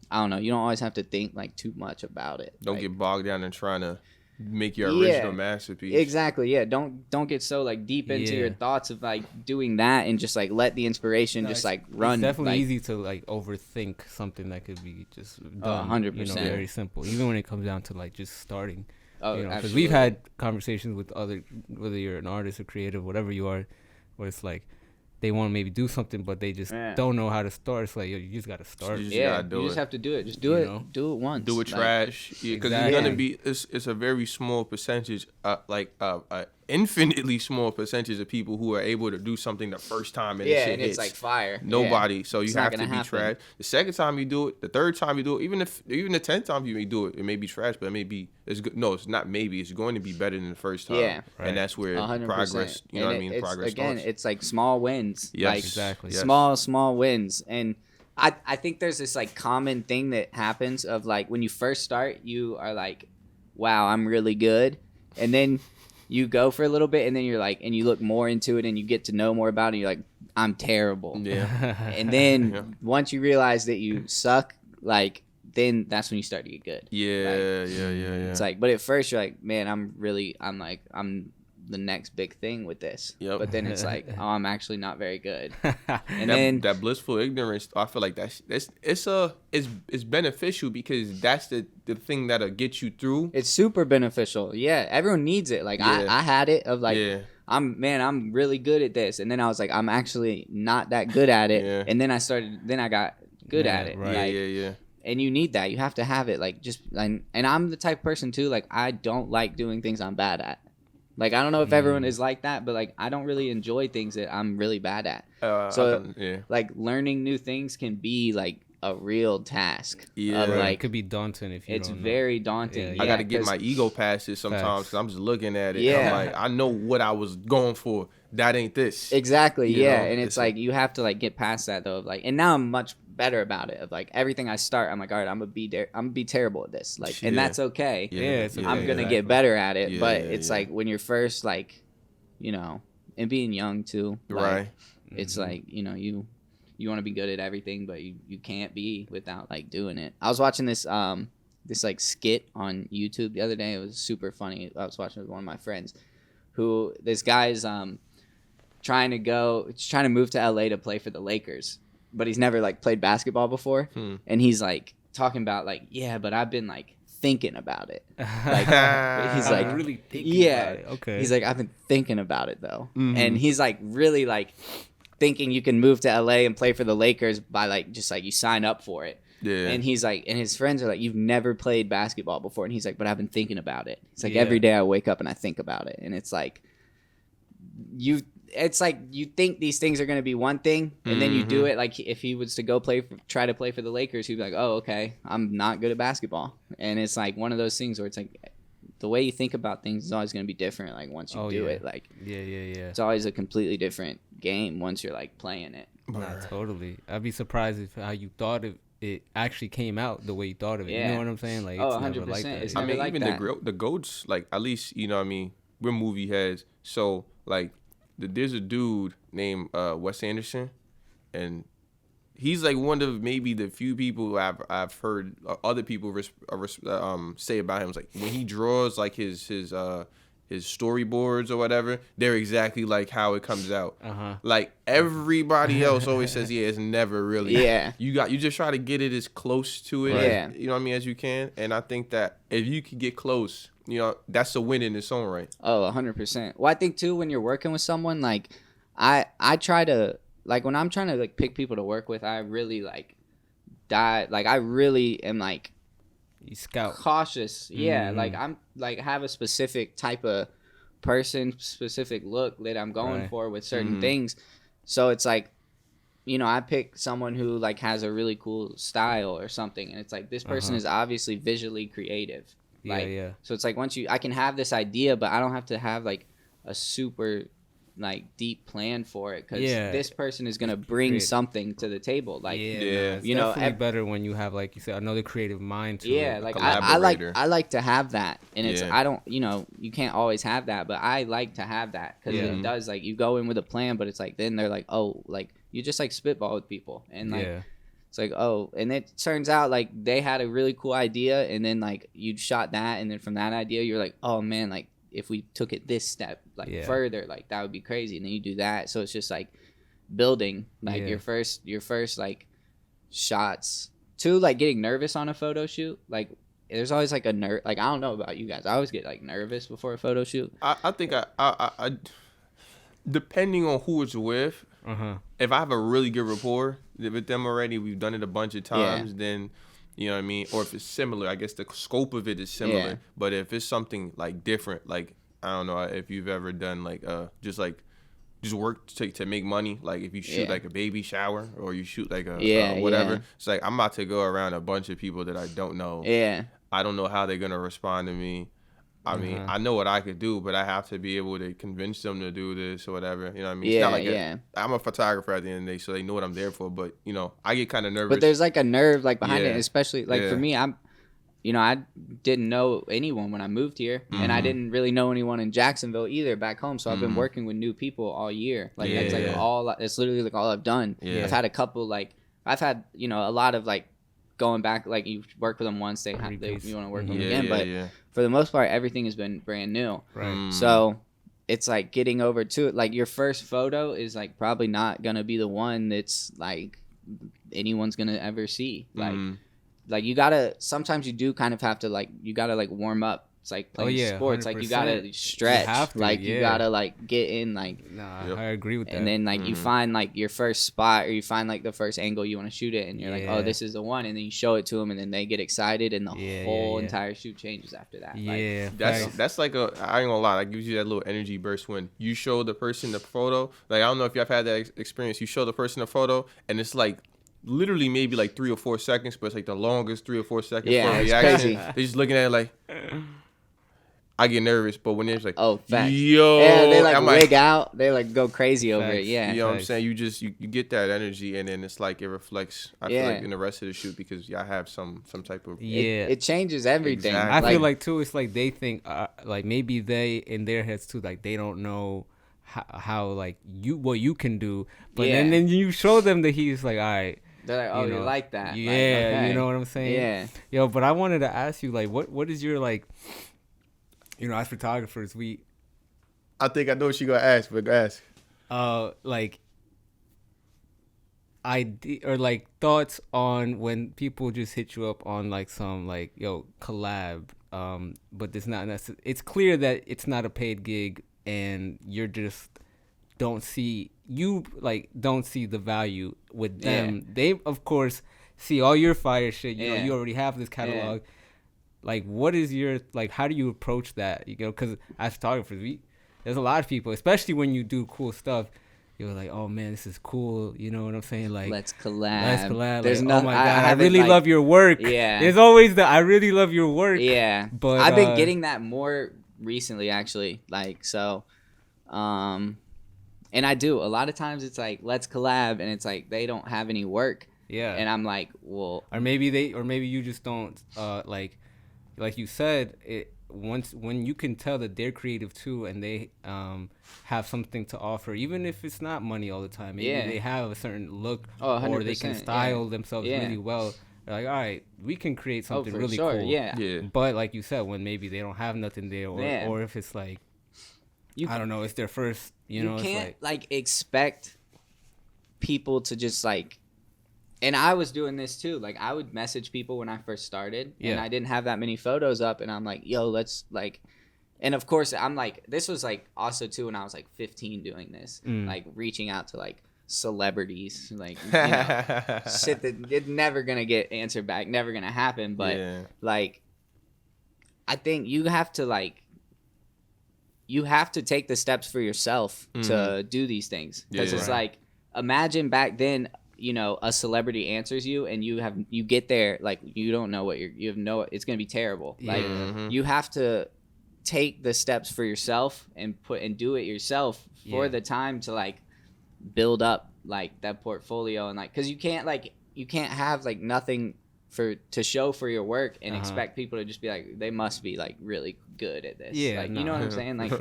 I don't know, you don't always have to think like too much about it. Don't get bogged down in trying to make your original masterpiece. Exactly. Yeah. Don't get so like deep into your thoughts of like doing that, and just like let the inspiration just like run. It's definitely like, easy to like overthink something that could be just done. 100%. You know, very simple. Even when it comes down to like just starting. Oh, you know, because we've had conversations with whether you're an artist or creative, whatever you are, where it's like they want to maybe do something, but they just don't know how to start. It's like, yo, you just got to start. You just have to do it. Just do it. Know? Do it once. Do it trash. Because it's going to be, it's a very small percentage, infinitely small percentage of people who are able to do something the first time and shit and hits. It's like fire. Nobody. So you have to be trash. The second time you do it, the third time you do it, even the 10th time you may do it, it may be trash, but it may be, it's good. No, it's not maybe. It's going to be better than the first time. Yeah. Right. And that's where 100%. Progress, you know what I mean? Progress again, starts. It's like small wins. Yes, like, exactly. Small wins. And I think there's this like common thing that happens of like when you first start, you are like, wow, I'm really good. And then you go for a little bit, and then you're like, and you look more into it and you get to know more about it, and you're like, I'm terrible. Yeah. And then once you realize that you suck, like, then that's when you start to get good. Yeah. It's like, but at first you're like, man, I'm the next big thing with this. Yep. But then it's like, oh, I'm actually not very good. And then that blissful ignorance, I feel like it's beneficial, because that's the thing that'll get you through. It's super beneficial. Yeah, everyone needs it. Like I had it of like, I'm really good at this, and then I was like, I'm actually not that good at it. Yeah. And then I got good at it. Right. Like, and you need that. You have to have it. Like just like, and I'm the type of person too. Like I don't like doing things I'm bad at. Like, I don't know if everyone is like that, but, like, I don't really enjoy things that I'm really bad at. Like, learning new things can be, like, a real task. Yeah. Like, it could be daunting if you don't know. It's very daunting. I got to get my ego past it sometimes, because I'm just looking at it. Yeah. I'm like, I know what I was going for. That ain't this. Exactly, you know? And it's like, you have to, like, get past that, though. Of like, and now I'm much better about it. Of like, everything I start, I'm like, all right, I'm gonna be terrible at this. Like, and that's okay. I'm gonna get better at it. But it's like, when you're first, like, you know, and being young too. Like, right. It's like, you know, you want to be good at everything, but you can't be without like doing it. I was watching this like skit on YouTube the other day. It was super funny. I was watching it with one of my friends, who this guy's trying to move to LA to play for the Lakers, but he's never like played basketball before. And he's like talking about like, yeah, but I've been like thinking about it. Like he's like really thinking about it. Okay. He's like, I've been thinking about it though. And he's like really like thinking you can move to LA and play for the Lakers by like just like you sign up for it. Yeah. And he's like, and his friends are like, you've never played basketball before. And he's like, but I've been thinking about it. It's like every day I wake up and I think about it. And it's like you think these things are going to be one thing and then you do it. Like if he was to go try to play for the Lakers, he'd be like, oh, okay, I'm not good at basketball. And it's like one of those things where it's like the way you think about things is always going to be different. Like once you do it, like, it's always a completely different game once you're like playing it. Nah, totally. I'd be surprised if how you thought of it actually came out the way you thought of it. You know what I'm saying? Like, it's 100%. Like it's I mean, like even that. the GOATs, like, at least, you know what I mean, we're movie heads. So, like, there's a dude named Wes Anderson, and he's, like, one of maybe the few people I've heard other people say about him. It's like, when he draws, like, his storyboards or whatever, they're exactly like how it comes out. Like everybody else always says, it's never really. You just try to get it as close to it, as, you know what I mean, as you can. And I think that if you can get close, you know, that's a win in its own right. Oh, 100%. Well, I think too, when you're working with someone, like I try to, like when I'm trying to like pick people to work with, I really like I really am like, you scout cautious. Like I'm like have a specific type of person, specific look that I'm going for with certain things. So it's like, you know, I pick someone who like has a really cool style or something, and it's like this person is obviously visually creative. Like, so it's like I can have this idea, but I don't have to have like a super like deep plan for it, because this person is gonna bring something to the table. Like you know, definitely better when you have, like you said, another creative mind to it. Like I like to have that, and it's I don't, you know, you can't always have that, but I like to have that because it does, like, you go in with a plan, but it's like then they're like, oh, like you just like spitball with people, and like it's like, oh, and it turns out like they had a really cool idea, and then like you shot that, and then from that idea you're like, oh man, like if we took it this step like further, like that would be crazy, and then you do that. So it's just like building like your first like shots to like getting nervous on a photo shoot. Like there's always like a like I don't know about you guys, I always get like nervous before a photo shoot. I think I depending on who it's with, if I have a really good rapport with them already, we've done it a bunch of times, then you know what I mean? Or if it's similar, I guess the scope of it is similar. But if it's something like different, like I don't know if you've ever done like just work to make money. Like if you shoot like a baby shower, or you shoot like a whatever. It's like I'm about to go around a bunch of people that I don't know. I don't know how they're gonna respond to me. I mean, I know what I could do, but I have to be able to convince them to do this or whatever. You know what I mean? It's not like I'm a photographer at the end of the day, so they know what I'm there for. But, you know, I get kind of nervous. But there's like a nerve like behind it, especially like for me, you know, I didn't know anyone when I moved here, and I didn't really know anyone in Jacksonville either back home. So I've been working with new people all year. Like that's like it's literally like all I've done. I've had a couple, like I've had, you know, a lot of like going back, like you work with them once, you want to work with them again, but for the most part everything has been brand new, so it's like getting over to it. Like your first photo is like probably not gonna be the one that's like anyone's gonna ever see. Like you gotta, sometimes you do kind of have to like, you gotta like warm up. It's like playing sports. 100%. Like you gotta stretch. You gotta like get in. Like, I agree with that. And then like you find like your first spot, or you find like the first angle you want to shoot it, and you're like, oh, this is the one. And then you show it to them, and then they get excited, and the whole entire shoot changes after that. That's like I ain't gonna lie, that gives you that little energy burst when you show the person the photo. Like I don't know if y'all had that experience. You show the person a photo, and it's like literally maybe like 3 or 4 seconds, but it's like the longest 3 or 4 seconds for a reaction. Crazy. They're just looking at it like. I get nervous, but when it's like, facts. Yo, they like wig out, they like go crazy over it. You know what I'm saying? You just you get that energy, and then it's like it reflects. I feel like in the rest of the shoot, because y'all have some type of it changes everything. Exactly. I feel like too, it's like they think like maybe they in their heads too, like they don't know how like what you can do, but then you show them that he's like, all right. They're like, oh, you like that? Yeah, like, okay. You know what I'm saying? Yeah. Yo, but I wanted to ask you, like, what is your like? You know, as photographers, I think I know what you're gonna ask, but ask. Like, or like thoughts on when people just hit you up on like some like collab, but it's not necessarily. It's clear that it's not a paid gig, and you're just don't see the value with them. Yeah. They of course see all your fire shit. You know, you already have this catalog. Yeah. Like, what is your how do you approach that? You know, because as photographers, there's a lot of people, especially when you do cool stuff. You're like, oh man, this is cool. You know what I'm saying? Like, let's collab. There's oh my god, I really love your work. Yeah. There's always I really love your work. Yeah. But I've been getting that more recently, actually. Like, so, and I do a lot of times. It's like, let's collab, and it's like they don't have any work. Yeah. And I'm like, well, or maybe you just don't like you said it. When you can tell that they're creative too, and they have something to offer, even if it's not money all the time, maybe they have a certain look, or they can style themselves really well. They're like, all right, we can create something really cool. Yeah. But like you said, when maybe they don't have nothing there, or if it's like, I don't know, it's their first, you know, can't it's like expect people to just like. And I was doing this too. Like, I would message people when I first started, and I didn't have that many photos up, and I'm like, yo, let's like, and of course I'm like, this was like also too when I was like 15 doing this, like reaching out to like celebrities, like, you know, shit that it's never gonna get answered back, never gonna happen. But like, I think you have to take the steps for yourself to do these things, because it's like, imagine back then. You know, a celebrity answers you, and you get there, like, you don't know it's gonna be terrible. Like, you have to take the steps for yourself and do it yourself for the time to like build up like that portfolio, and like, because you can't have like nothing to show for your work and expect people to just be like, they must be like really good at this. You know what I'm saying? Like,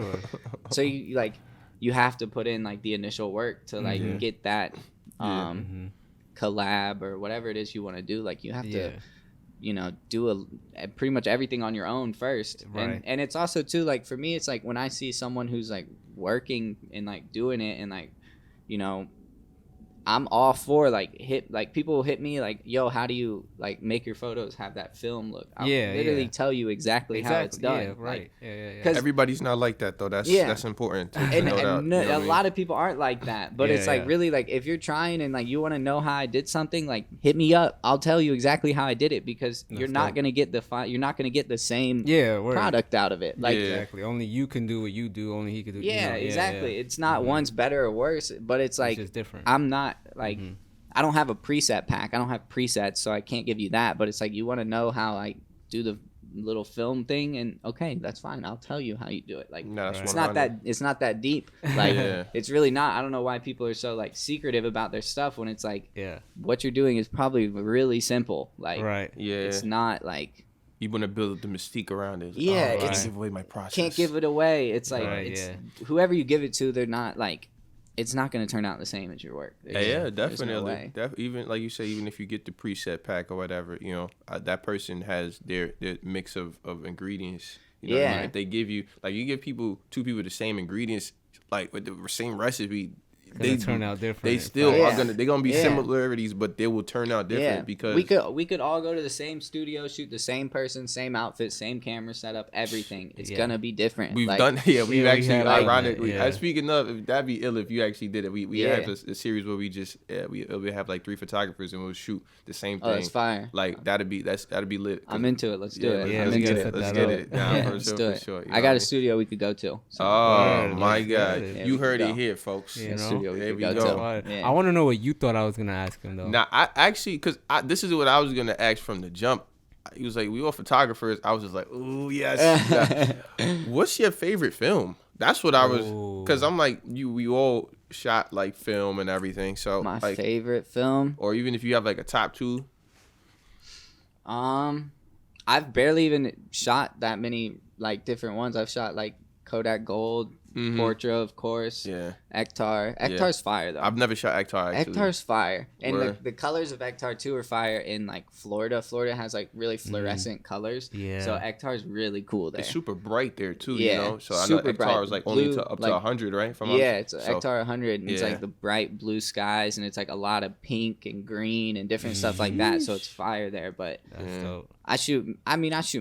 so you have to put in like the initial work to like get that collab or whatever it is you want to do. Like, you have to, you know, do pretty much everything on your own first. Right. And it's also too, like, for me, it's like when I see someone who's like working and like doing it, and like, you know, I'm all for like people will hit me like, yo, how do you like make your photos have that film look? I'll literally tell you exactly how it's done. Yeah, right. Like, everybody's not like that though. That's important. And a lot of people aren't like that. But it's like really like, if you're trying and like you want to know how I did something, like hit me up. I'll tell you exactly how I did it, because you're not gonna get you're not gonna get the same product out of it. Like, exactly. Only you can do what you do. Only he can do. Exactly. It's not one's better or worse, but it's like, it's different. I'm not like, I don't have a preset pack. I don't have presets, so I can't give you that. But it's like, you want to know how I do the little film thing, and okay, that's fine. I'll tell you how you do it. Like, it's not that deep. Like, it's really not. I don't know why people are so like secretive about their stuff, when it's like, what you're doing is probably really simple. Like, it's not like, you want to build the mystique around it. It's give away my process. Can't give it away. It's like, whoever you give it to, they're not like, it's not going to turn out the same as your work. Definitely. No even like you say, even if you get the preset pack or whatever, you know, that person has their mix of ingredients. You know what I mean? If they give you, like, you give two people the same ingredients, like with the same recipe, they turn out different. They still are gonna be similarities, but they will turn out different because we could all go to the same studio, shoot the same person, same outfit, same camera setup, everything. It's gonna be different. We've actually ironically. Speaking of, that'd be ill if you actually did it. We have a series where we just we have like 3 photographers and we'll shoot the same thing. Oh, that's fire! Like that'd be lit. I'm into it. Let's do it. Yeah, I'm into it. Let's get it. Let's do it. I got a studio we could go to. Oh my God! You heard it here, folks. You know. There we go. I want to know what you thought I was gonna ask him though. Nah, I actually, because this is what I was gonna ask from the jump. He was like, "We all photographers." I was just like, "Ooh, yes." What's your favorite film? That's what I was, because I'm like, we all shot like film and everything. So my like, favorite film, or even if you have like a top 2. I've barely even shot that many like different ones. I've shot like Kodak Gold, Portra, of course. Yeah. Ektar. Ektar's fire though. I've never shot Ektar. Actually. Ektar's fire, and the colors of Ektar too are fire. In like Florida has like really fluorescent colors. Yeah. So Ektar's really cool there. It's super bright there too. Yeah. You know. So I know Ektar is like blue, only up to 100, right? It's Ektar 100, and it's like the bright blue skies, and it's like a lot of pink and green and different stuff like that. So it's fire there. But I shoot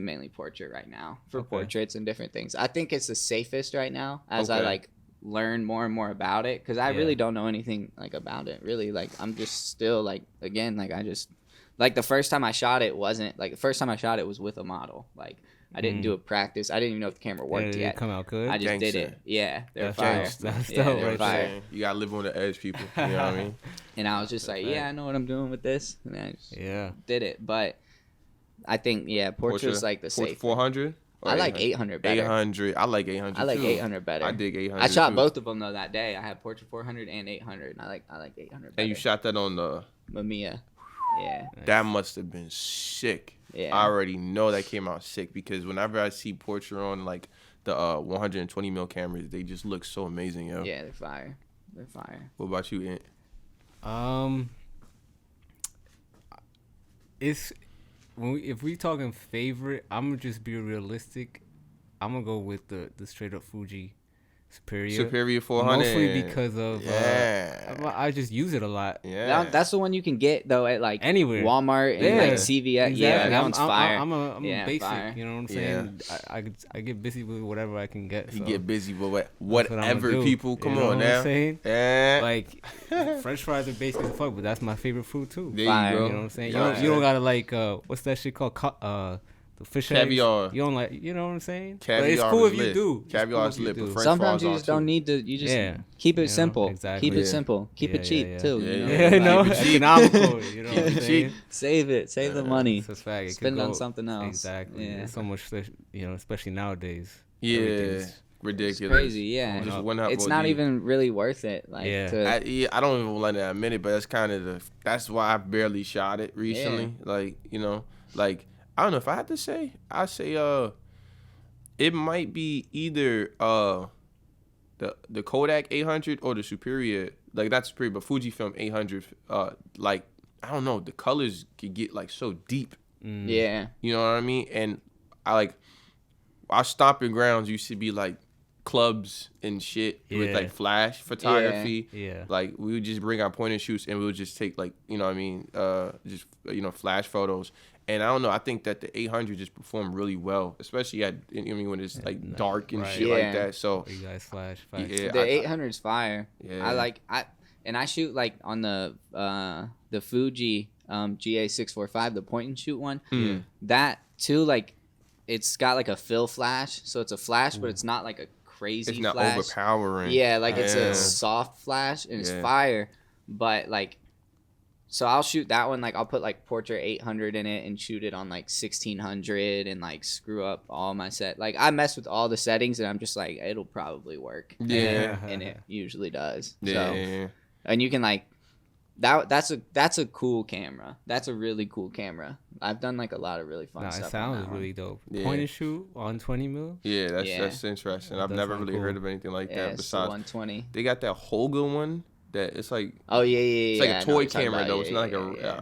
mainly portrait right now for portraits and different things. I think it's the safest right now as I like learn more and more about it, because I really don't know anything like about it really. Like I'm just still like, again, like I just like the first time I shot it was with a model. Like I didn't do a practice. I didn't even know if the camera worked yet. Come out good. I just did it. Yeah, they're fire. They're fire. You gotta live on the edge, people. You know what I mean? And I was just like, I know what I'm doing with this, and I just did it. But I think portrait's like the safe. 400. I like 800 better. 800. I like 800. I like 800 better. I dig 800. I shot both of them though that day. I had portrait 400 and 800. And I like 800 better. And you shot that on the Mamiya. Yeah. That must have been sick. Yeah. I already know that came out sick, because whenever I see portrait on like the 120mm cameras, they just look so amazing, yo. Yeah, they're fire. They're fire. What about you, Ant? If we talking favorite, I'm gonna just be realistic. I'm gonna go with the straight up Fuji Superior 400. Mostly because of I just use it a lot. Yeah, that's the one you can get though at like anywhere, Walmart and like CVS. Exactly. Yeah, that one's fire. I'm a basic. Fire. You know what I'm saying? Yeah. I get busy with whatever I can get. You get busy with whatever people. Come on now. What I'm saying? Yeah. Like French fries are basic as fuck, but that's my favorite food too. There you go. You know what I'm saying? You don't gotta like what's that shit called? The fish caviar. Eggs. You don't like, you know what I'm saying? Caviar. But it's cool if you do. Caviar is lit, but French sometimes you just don't need to. You just keep it simple. Exactly. Keep it simple. Keep it cheap too. Economical. You know what I'm saying? Save it. Save the money. That's a fact. Spend it on something else. Exactly. Yeah. There's so much, especially nowadays. Yeah. Ridiculous. It's crazy, yeah. It's not even really worth it. Like, I don't even want to admit it, but that's kind of that's why I barely shot it recently. Yeah. Like, I don't know if I had to say. I say it might be either the Kodak 800 or the Superior. Like not Superior, but Fujifilm 800. Like I don't know, the colors could get like so deep. Yeah. You know what I mean? And our stomping grounds used to be like clubs and shit with like flash photography. Yeah. Like we would just bring our point and shoots, and we would just take like, you know what I mean, just flash photos. And I don't know, I think that the 800 just performed really well, especially when it's like dark and shit like that. So you guys flash. Yeah, the 800 is fire. Yeah. I shoot like on the Fuji GA645, the point and shoot one. Mm. That too, like it's got like a fill flash, so it's a flash, but it's not like a crazy. It's not flash. Overpowering. Yeah, like it's a soft flash and it's fire, but like. So I'll shoot that one, like I'll put like portrait 800 in it and shoot it on like 1600 and like screw up all my set. Like I mess with all the settings and I'm just like, it'll probably work. Yeah. And it usually does. Yeah. So, and you can like, that's a cool camera. That's a really cool camera. I've done like a lot of really fun stuff. It sounds really dope. Yeah. Point and shoot on 20mm. Yeah, that's interesting. I've never really heard of anything like that. Besides 120. They got that Holga one. That it's like it's like a toy camera though. It's not like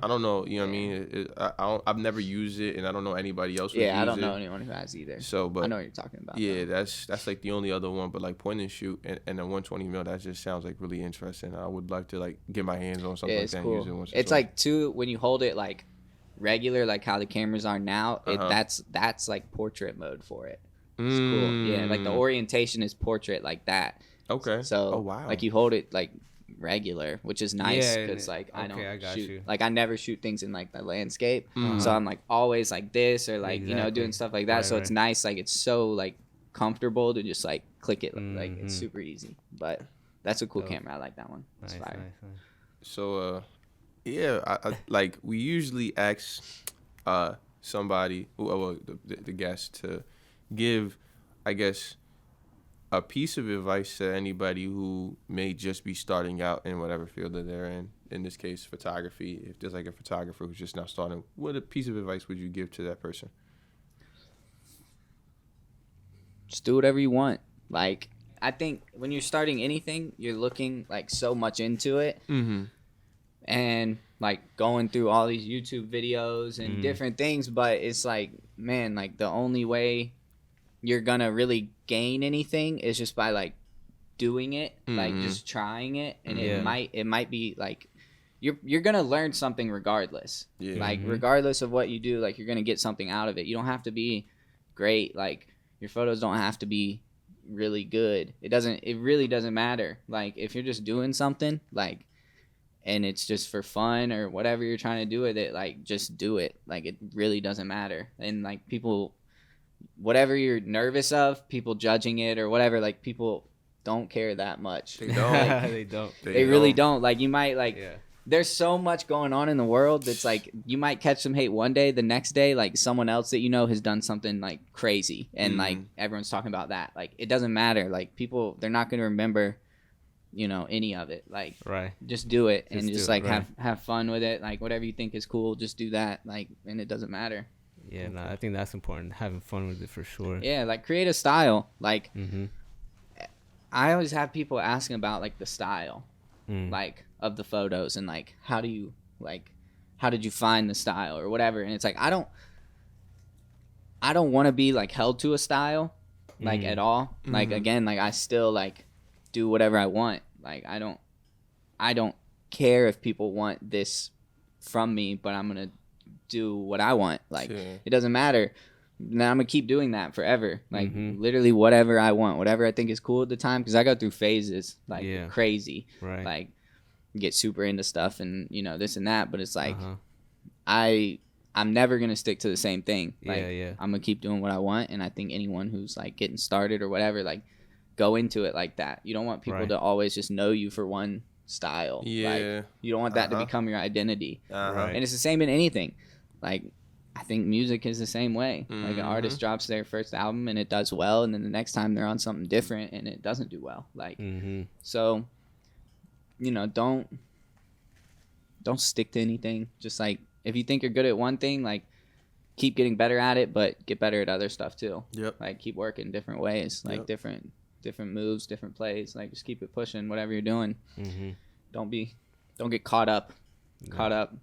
I don't know, you know what I mean? I've never used it, and I don't know anybody else who uses it. I don't know anyone who has either. So, but I know what you're talking about. Yeah, that's like the only other one. But like point and shoot and a 120mm, that just sounds like really interesting. I would like to like get my hands on something like that. Cool. And use it once. It's like when you hold it like regular, like how the cameras are now. That's like portrait mode for it. It's cool. Yeah, like the orientation is portrait like that. Okay. So like you hold it like regular, which is nice because like I don't shoot like I never shoot things in like the landscape, so I'm like always like this or like doing stuff like that. So it's nice, like it's so like comfortable to just like click it, like it's super easy. But that's a cool camera. I like that one. It's fire. Nice. So I like we usually ask somebody, the guest, to give, I guess, a piece of advice to anybody who may just be starting out in whatever field that they're in this case, photography. If there's like a photographer who's just now starting, what a piece of advice would you give to that person? Just do whatever you want. Like, I think when you're starting anything, you're looking like so much into it, and like going through all these YouTube videos and different things. But it's like, man, like the only way you're gonna really gain anything is just by like doing it, like just trying it, and it might be like you're gonna learn something regardless. Like regardless of what you do, like you're gonna get something out of it. You don't have to be great. Like your photos don't have to be really good. It really doesn't matter. Like if you're just doing something like, and it's just for fun or whatever you're trying to do with it, like just do it. Like it really doesn't matter. And like people, whatever you're nervous of, people judging it or whatever, like people don't care that much. They don't. Like, they really don't. Like you might like there's so much going on in the world that's like you might catch some hate one day, the next day like someone else that you know has done something like crazy, and like everyone's talking about that. Like it doesn't matter. Like people, they're not going to remember, you know, any of it. Like just do it, and just like have fun with it. Like whatever you think is cool, just do that. Like, and it doesn't matter. Yeah, no, I think that's important. Having fun with it for sure. Yeah, like create a style. Like I always have people asking about like the style, like of the photos, and like how did you find the style or whatever. And it's like I don't want to be like held to a style like at all. Like again, like I still like do whatever I want. Like I don't care if people want this from me, but I'm gonna do what I want. Like it doesn't matter. Now I'm gonna keep doing that forever. Like literally whatever I want, whatever I think is cool at the time, because I go through phases like crazy. Like get super into stuff and you know this and that, but it's like I'm never gonna stick to the same thing. Like I'm gonna keep doing what I want, and I think anyone who's like getting started or whatever, like go into it like that. You don't want people to always just know you for one style. Like, you don't want that to become your identity. And it's the same in anything. Like I think music is the same way. Like an artist drops their first album and it does well, and then the next time they're on something different and it doesn't do well. Like so, you know, don't stick to anything. Just like if you think you're good at one thing, like keep getting better at it, but get better at other stuff too. Like keep working different ways, like different moves, different plays. Like just keep it pushing, whatever you're doing. Don't get caught up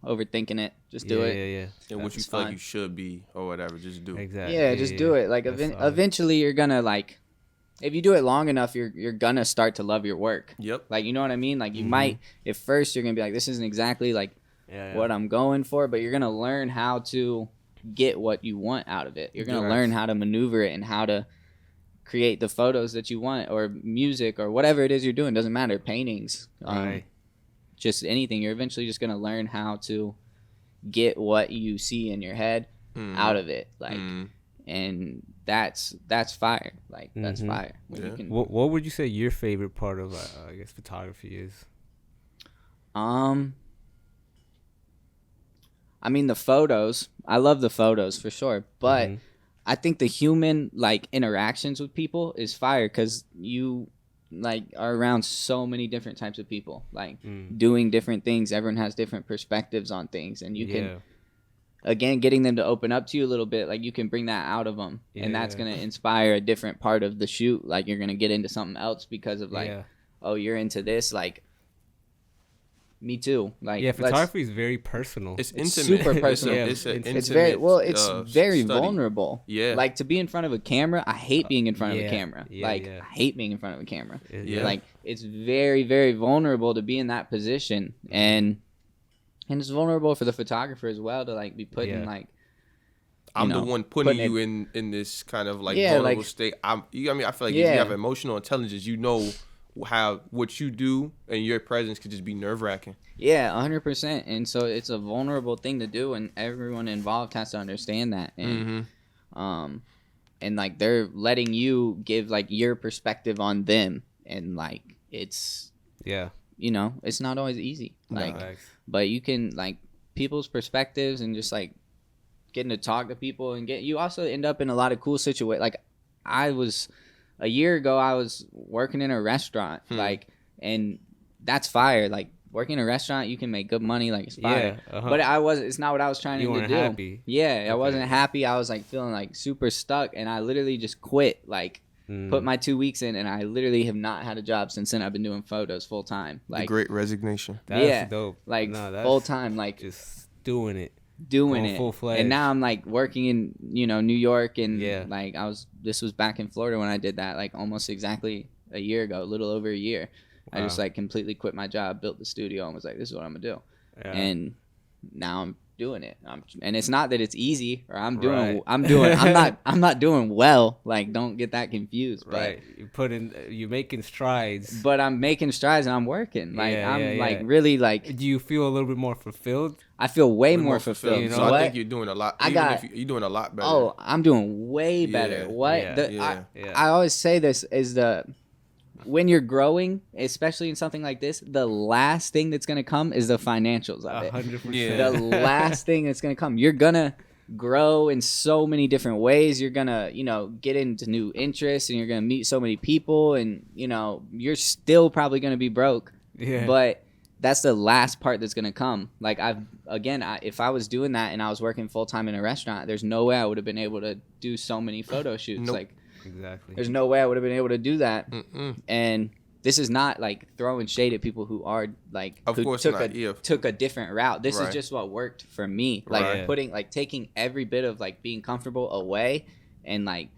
overthinking it. Just do it. And what you feel like you should be or whatever, just do it. Exactly. Just do it. Like eventually you're gonna like, if you do it long enough, you're gonna start to love your work. Like you know what I mean? Like you might at first you're gonna be like, this isn't exactly like what I'm going for, but you're gonna learn how to get what you want out of it. You're gonna learn how to maneuver it and how to create the photos that you want, or music, or whatever it is you're doing. Doesn't matter. Paintings, just anything. You're eventually just gonna learn how to get what you see in your head out of it. Like, and that's fire. Like that's fire. You can, what would you say your favorite part of I guess photography is? I mean the photos. I love the photos for sure, but I think the human like interactions with people is fire, because you like are around so many different types of people, like doing different things. Everyone has different perspectives on things, and you can again getting them to open up to you a little bit. Like you can bring that out of them, and that's gonna inspire a different part of the shoot. Like you're gonna get into something else because of like, oh, you're into this. Like me too. Like photography is very personal. It's intimate. Super personal. It's very very vulnerable. Like to be in front of a camera, I hate being in front of a camera. I hate being in front of a camera. Like it's very, very vulnerable to be in that position, and it's vulnerable for the photographer as well to like be put in like. I'm the one putting you in this kind of like vulnerable state. I feel like if you have emotional intelligence, you know how what you do and your presence could just be nerve-wracking. 100%. And so it's a vulnerable thing to do, and everyone involved has to understand that. And and like they're letting you give like your perspective on them, and like it's you know, it's not always easy. Like but you can like people's perspectives and just like getting to talk to people, and you also end up in a lot of cool situations. Like a year ago, I was working in a restaurant, like, and that's fire. Like working in a restaurant, you can make good money, like it's fire. But it's not what I was trying to do. Happy. I wasn't happy. I was like feeling like super stuck, and I literally just quit. Like put my 2 weeks in, and I literally have not had a job since then. I've been doing photos full time. Like the Great Resignation. That's dope. Like full time, like just doing it full-fledged. And now I'm like working in New York, and like this was back in Florida when I did that, like almost exactly a year ago, a little over a year. Wow. I just like completely quit my job, built the studio, and was like, this is what I'm gonna do. And now I'm doing it. And it's not that it's easy, or I'm not doing well. Like, don't get that confused. But you're making strides. But I'm making strides, and I'm working. Like like really like. Do you feel a little bit more fulfilled? I feel way more fulfilled. You know? So I think you're doing a lot. You're doing a lot better. Oh, I'm doing way better. I always say this is when you're growing, especially in something like this, the last thing that's going to come is the financials of it. 100%. The last thing that's going to come. You're going to grow in so many different ways. You're going to, get into new interests, and you're going to meet so many people, and, you're still probably going to be broke. Yeah. But that's the last part that's going to come. Like, if I was doing that and I was working full time in a restaurant, there's no way I would have been able to do so many photo shoots. Nope. Like, exactly. There's no way I would have been able to do that. And this is not like throwing shade at people who are like, took a different route. This is just what worked for me. Like taking every bit of like being comfortable away, and like,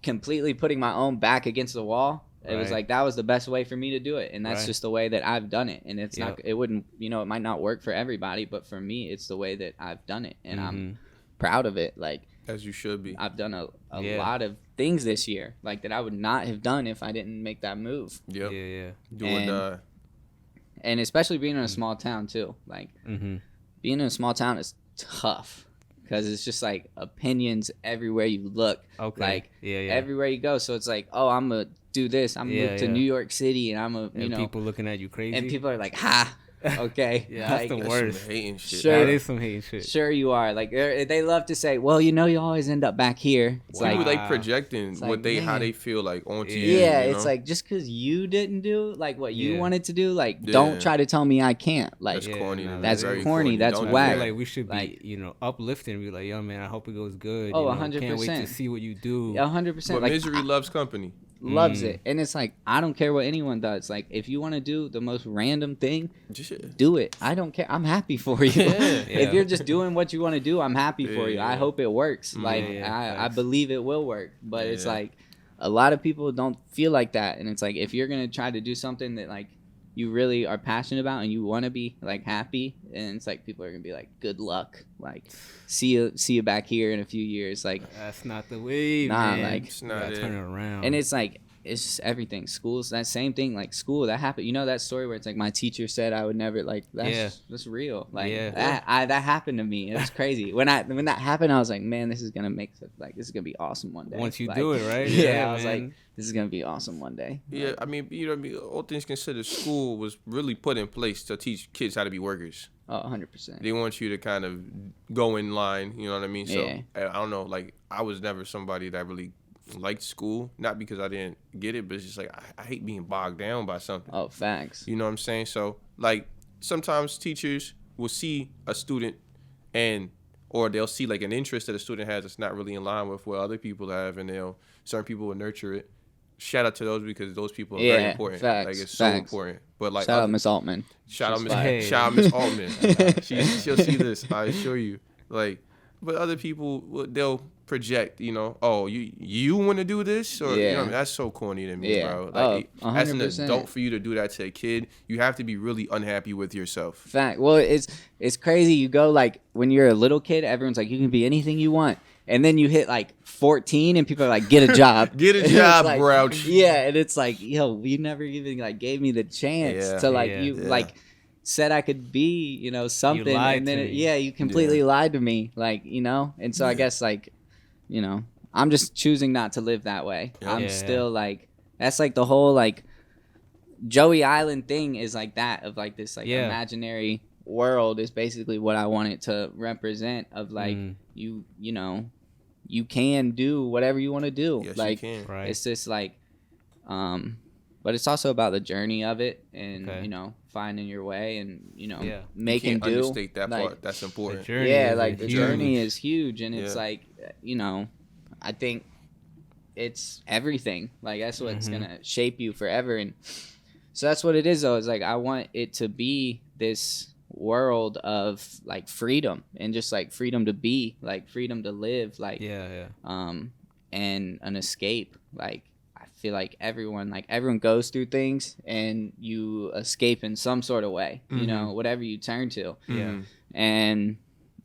completely putting my own back against the wall. It was like, that was the best way for me to do it. And that's just the way that I've done it. And it's not, it wouldn't, it might not work for everybody, but for me, it's the way that I've done it. And I'm proud of it. Like, as you should be. I've done a lot of things this year, like, that I would not have done if I didn't make that move. Yep. Yeah. And especially being in a small town too. Like, being in a small town is tough, because it's just like opinions everywhere you look. Okay. Like, everywhere you go. So it's like, oh, I'm gonna do this. I'm gonna move to New York City, and I'm people looking at you crazy. And people are like, ha. Okay. That's the worst. Some hating shit. Sure, that is some hating shit. Sure you are. Like, they love to say, well, you always end up back here. It's like projecting how they feel like onto you. Yeah, it's like, just because you didn't do like what you wanted to do, like, don't try to tell me I can't. Like, that's corny. That's corny. That's whack. Like, we should be uplifting, be like, yo man, I hope it goes good. Oh, 100%. Can't wait to see what you do. 100%. But like, misery loves company. Loves it. And it's like, I don't care what anyone does. Like, if you want to do the most random thing, do it. I don't care. I'm happy for you. If you're just doing what you want to do, I'm happy for you. I hope it works. Like, I believe it will work. But it's like, a lot of people don't feel like that. And it's like, if you're going to try to do something that like you really are passionate about, and you want to be like happy, and it's like, people are gonna be like, good luck, like, see you back here in a few years. Like, that's not the way, man. Like, it's not it. Turn it around. And it's like, it's just everything. School's that same thing. Like, school, that happened. That story where it's like, my teacher said I would never, like, that's real. Like, that happened to me. It was crazy. When that happened, I was like, man, this is gonna this is gonna be awesome one day. Once you like, do it, right? Yeah, I was like, this is gonna be awesome one day. Yeah, I mean, all things considered, school was really put in place to teach kids how to be workers. Oh, 100%. They want you to kind of go in line, you know what I mean? So, I don't know, like, I was never somebody that really liked school, not because I didn't get it, but it's just like, I hate being bogged down by something. Oh, facts. You know what I'm saying? So, like, sometimes teachers will see a student or they'll see, like, an interest that a student has that's not really in line with what other people have, and certain people will nurture it. Shout out to those, because those people are very important. Facts, like, it's so important. But like, shout out Miss Altman. Shout out Miss Altman. She'll see this, I assure you. Like, but other people, they'll project, oh, you want to do this, or you know what I mean? That's so corny to me, bro. Like, as an adult, for you to do that to a kid, you have to be really unhappy with yourself. Fact. Well, it's crazy. You go, like, when you're a little kid, everyone's like, you can be anything you want. And then you hit like 14 and people are like, get a job. Get a job, like, grouch. Yeah, and it's like, yo, you never even like gave me the chance to like like said I could be, something, and then you completely lied to me, like, and so I guess like, I'm just choosing not to live that way. I'm still like, that's like the whole like Joeyeyeland thing is like that, of like this like imaginary world is basically what I want it to represent, of like you can do whatever you want to do. Yes, like, you can. Right. It's just like but it's also about the journey of it, and finding your way, and making do. Understate that part. That's important. The journey is huge, and it's like, I think it's everything. Like that's what's gonna shape you forever. And so that's what it is though. It's like I want it to be this world of like freedom and just like freedom to be, like freedom to live, like and an escape. Like I feel like everyone goes through things and you escape in some sort of way, you know, whatever you turn to. And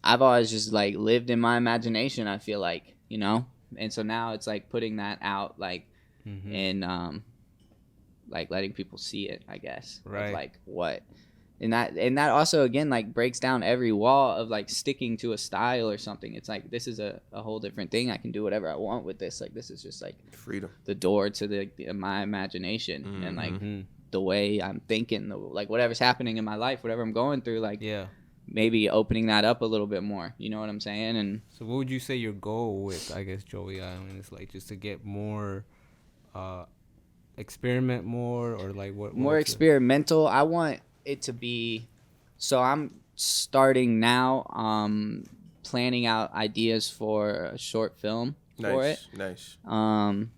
I've always just like lived in my imagination, I feel like, you know. And so now it's like putting that out, like and like letting people see it, I guess. Right. Of, like what. And that also again like breaks down every wall of like sticking to a style or something. It's like this is a whole different thing. I can do whatever I want with this. Like this is just like freedom, the door to my imagination and like the way I'm thinking, like whatever's happening in my life, whatever I'm going through, like maybe opening that up a little bit more. You know what I'm saying? And so what would you say your goal with, I guess, Joeyeyeland is like just to get more, experiment more, or like what? More experimental. I want it to be, so I'm starting now planning out ideas for a short film for it. Nice. I'm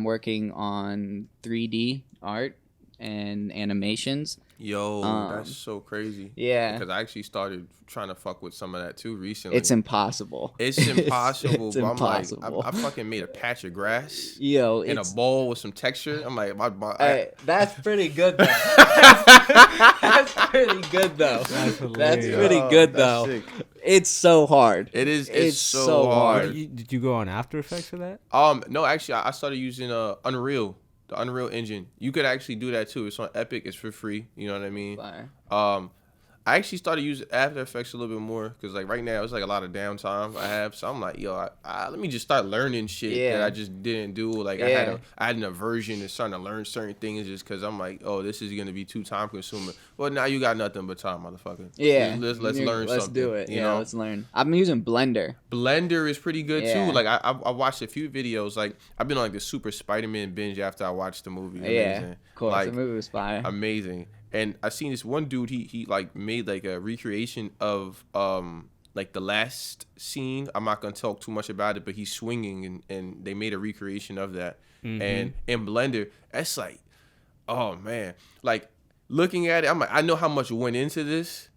working on 3D art and animations. Yo, that's so crazy. Yeah. Because I actually started trying to fuck with some of that too recently. It's impossible. It's impossible. It's impossible. I'm like, I fucking made a patch of grass. Yo, in a bowl with some texture. I'm like, that's pretty good though. That's pretty good though. That's pretty good though. Sick. It's so hard. It is. It's so hard. Did you go on After Effects for that? No, actually, I started using Unreal. The Unreal Engine. You could actually do that too. It's on Epic. It's for free. You know what I mean? Fire. I actually started using After Effects a little bit more because like right now it's like a lot of downtime I have. So I'm like, yo, let me just start learning shit that I just didn't do. Like I had an aversion to starting to learn certain things just because I'm like, oh, this is gonna be too time consuming. Well, now you got nothing but time, motherfucker. Yeah. Let's learn something. Let's do it. You know? Let's learn. I've been using Blender. Blender is pretty good too. Like I watched a few videos. Like I've been on like the Super Spider-Man binge after I watched the movie. Amazing. Yeah. Of course. Like, the movie was fire. Amazing. And I seen this one dude, he like made like a recreation of like the last scene. I'm not gonna talk too much about it, but he's swinging and they made a recreation of that. And in Blender, that's like, oh man, like looking at it, I'm like, I know how much went into this,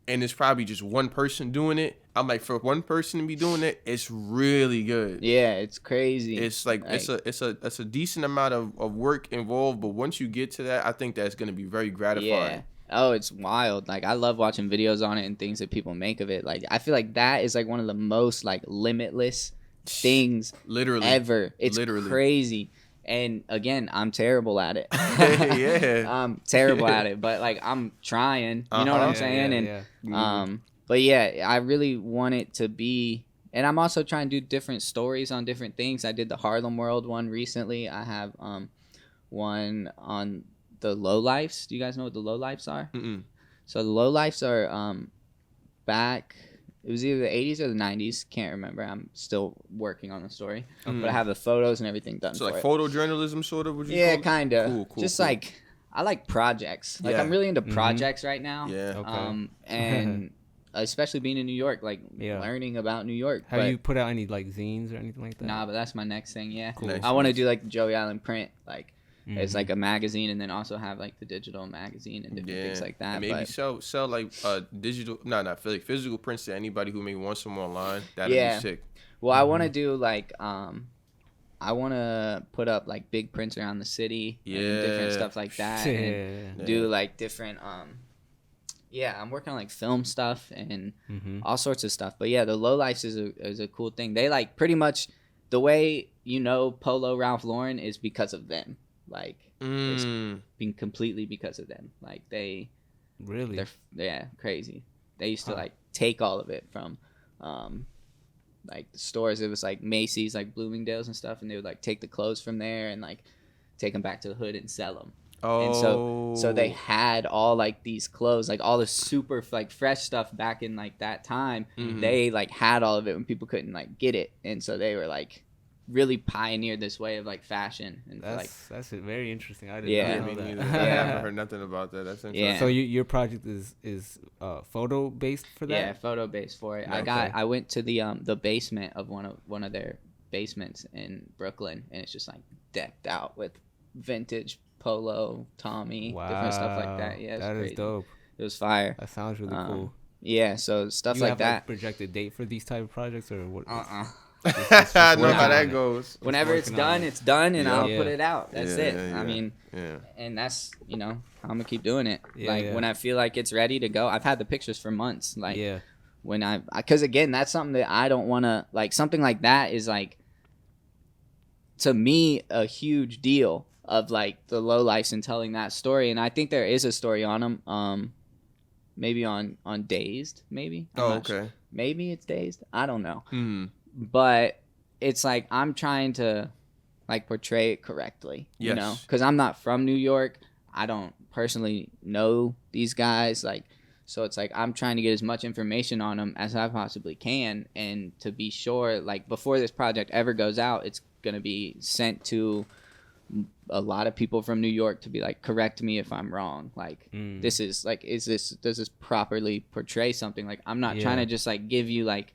and it's probably just one person doing it. I'm like, for one person to be doing it, it's really good. Yeah, it's crazy. It's like it's a decent amount of work involved, but once you get to that, I think that's gonna be very gratifying. Yeah. Oh, it's wild. Like I love watching videos on it and things that people make of it. Like I feel like that is like one of the most like limitless things ever. It's crazy. And again, I'm terrible at it. Yeah. I'm terrible at it, but like I'm trying. You know what I'm saying? But yeah, I really want it to be, and I'm also trying to do different stories on different things. I did the Harlem World one recently. I have one on the lowlifes. Do you guys know what the lowlifes are? So the lowlifes are back. It was either the 80s or the 90s. Can't remember. I'm still working on the story. But I have the photos and everything done. So like photojournalism, sort of. Would you yeah, kind of. Cool. Just like I like projects. Like I'm really into projects right now. Yeah. Okay. And especially being in New York, like learning about New York. Have you put out any like zines or anything like that? Nah, but that's my next thing. Yeah. Cool. I want to do like the Joeyeyeland print, like. It's like a magazine, and then also have like the digital magazine and different things like that. And maybe sell like digital, not physical prints to anybody who may want some online. That'd be sick. Well, I want to do like I want to put up like big prints around the city, and different stuff like that, and do like different I'm working on like film stuff and all sorts of stuff. But yeah, the lowlifes is a cool thing. They like pretty much the way Polo Ralph Lauren is because of them. Like it's been completely because of them. Like they're crazy. They used to like take all of it from like the stores. It was like Macy's, like Bloomingdale's and stuff, and they would like take the clothes from there and like take them back to the hood and sell them. And so they had all like these clothes, like all the super like fresh stuff back in like that time. They like had all of it when people couldn't like get it, and so they were like really pioneered this way of like fashion. And that's very interesting. I didn't know that. I haven't heard nothing about that. That's interesting. Yeah. So your project is photo based for that? Yeah, photo based for it. Okay. I went to the basement of one of their basements in Brooklyn, and it's just like decked out with vintage Polo, Tommy, different stuff like that. Yeah, that is dope. It was fire. That sounds really cool. Yeah, so stuff like that. Like projected date for these type of projects or what? I know how that goes. Whenever it's done, and I'll put it out. That's it. I mean, and that's, you know, I'm gonna keep doing it. When I feel like it's ready to go. I've had the pictures for months. Like when because again, that's something that I don't want to, like, something like that is like, to me, a huge deal of like the lowlifes and telling that story. And I think there is a story on them. Maybe on Dazed, maybe. Okay. Maybe it's Dazed. I don't know. Mm. But it's like I'm trying to like portray it correctly, you know, because I'm not from New York. I don't personally know these guys, like, so it's like I'm trying to get as much information on them as I possibly can, and to be sure, like, before this project ever goes out, it's gonna be sent to a lot of people from New York to be like, correct me if I'm wrong. Like, this is like, does this properly portray something? Like, I'm not trying to just like give you like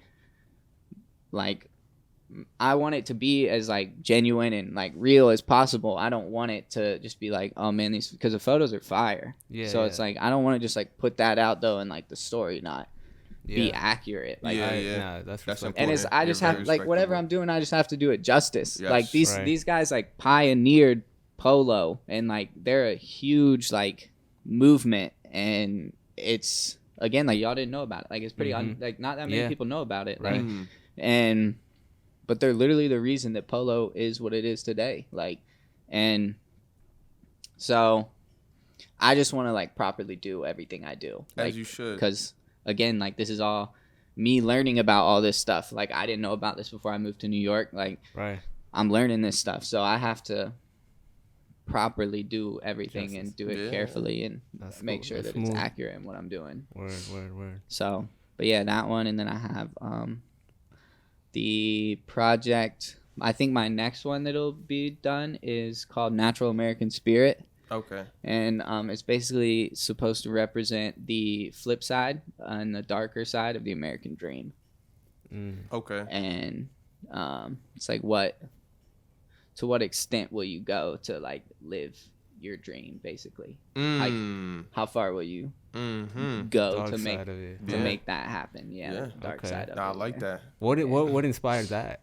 I want it to be as like genuine and like real as possible. I don't want it to just be like, oh man, these, because the photos are fire. So it's like, I don't want to just like put that out though and like the story not be accurate. Like, that's important. And it's, I just have like, whatever I'm doing, I just have to do it justice. Like these guys like pioneered Polo, and like they're a huge like movement, and it's, again, like, y'all didn't know about it. Like, it's pretty like not that many people know about it. Like, and but they're literally the reason that Polo is what it is today. Like, and so I just want to like properly do everything I do, like, as you should, because again, like, this is all me learning about all this stuff. Like, I didn't know about this before I moved to New York. Like, I'm learning this stuff, so I have to properly do everything and do it carefully and make sure that it's accurate in what I'm doing. Word. So, but yeah, that one, and then I have the project. I think my next one that'll be done is called Natural American Spirit. Okay. And it's basically supposed to represent the flip side and the darker side of the American dream. Okay. And it's like, to what extent will you go to like live your dream, basically? Like, how far will you go dark to make that happen? Dark side of it. I like that. What inspired that?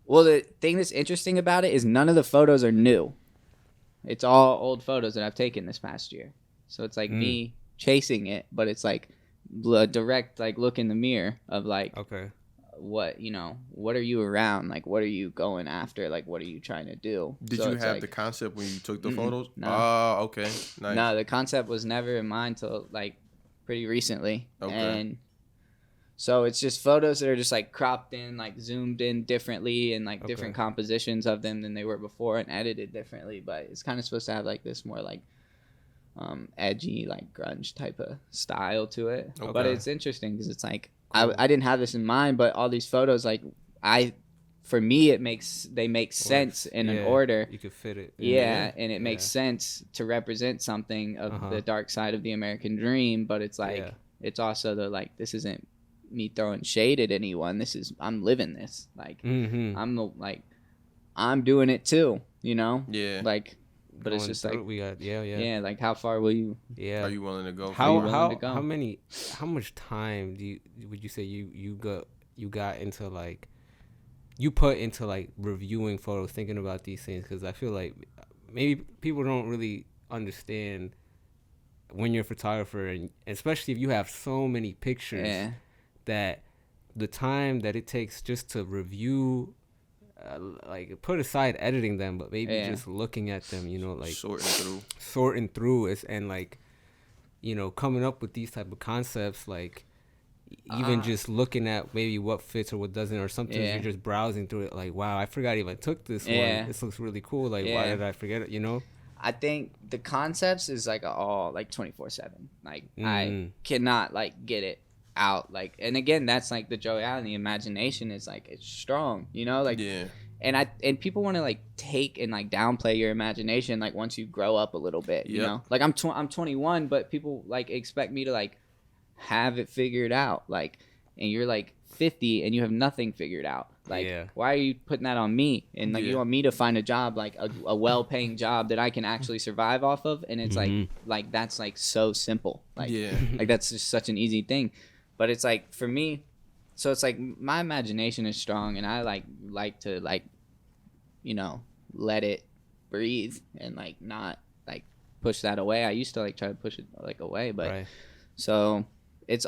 Well, the thing that's interesting about it is none of the photos are new. It's all old photos that I've taken this past year. So it's like me chasing it, but it's like a direct like look in the mirror of like, what are you around? Like, what are you going after? Like, what are you trying to do? Did you have the concept when you took the photos? No. Oh, okay. Nice. No, the concept was never in mind till like pretty recently. Okay. And so it's just photos that are just like cropped in, like zoomed in differently, and like different compositions of them than they were before, and edited differently. But it's kind of supposed to have like this more like edgy, like grunge type of style to it. But it's interesting because it's like, I didn't have this in mind, but all these photos, like, for me, they make sense in an order. You could fit it. And it makes sense to represent something of the dark side of the American dream, but it's like, it's also the, like, this isn't me throwing shade at anyone. I'm living this. Like, I'm doing it too, you know? Yeah. Like, but it's just like, we got, like, how far will you? Yeah. Are you willing to go? How much time would you say you got into like, you put into like reviewing photos, thinking about these things? Because I feel like maybe people don't really understand when you're a photographer, and especially if you have so many pictures, that the time that it takes just to review, like, put aside editing them, but maybe just looking at them, you know, like sorting through is, and like, you know, coming up with these type of concepts, like even just looking at maybe what fits or what doesn't, or sometimes you're just browsing through it, like, wow, I forgot I even took this one. This looks really cool. Like, why did I forget it? You know? I think the concepts is like all like 24/7. Like, I cannot like get it out. Like, and again, that's like the Joeyeyeland. The imagination is like, it's strong, you know? Like, and people want to like take and like downplay your imagination, like, once you grow up a little bit, you know? Like, I'm 21, but people like expect me to like have it figured out, like, and you're like 50 and you have nothing figured out. Like, why are you putting that on me? And like, you want me to find a job, like a well-paying job that I can actually survive off of. And it's like that's like so simple. Like, like that's just such an easy thing. But it's like for me, so it's like my imagination is strong, and I like to like, you know, let it breathe and like not like push that away. I used to like try to push it like away, but so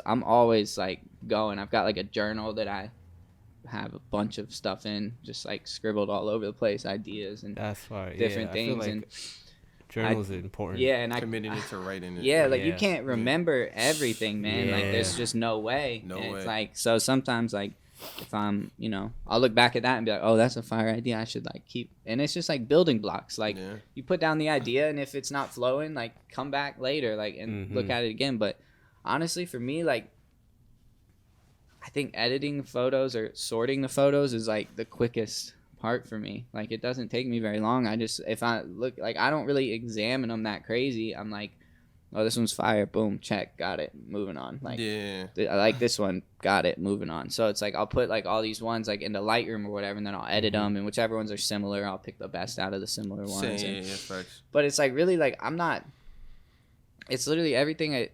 I'm always like going. I've got like a journal that I have a bunch of stuff in, just like scribbled all over the place, ideas and different things. And journals are important. Yeah, and I committed to writing it. Yeah, like you can't remember everything, man. Like there's just no way. It's like, so sometimes like if I'm, you know, I'll look back at that and be like, oh, that's a fire idea. I should like keep. And it's just like building blocks. Like you put down the idea, and if it's not flowing, like come back later, like and look at it again. But honestly, for me, like I think editing photos or sorting the photos is like the quickest part for me. Like it doesn't take me very long. I just, if I look, like I don't really examine them that crazy. I'm like, oh, this one's fire, boom, check, got it, moving on. Like I like this one, got it, moving on. So it's like I'll put like all these ones like into Lightroom or whatever, and then I'll edit them, and whichever ones are similar, I'll pick the best out of the similar ones. But it's like really like I'm not, it's literally everything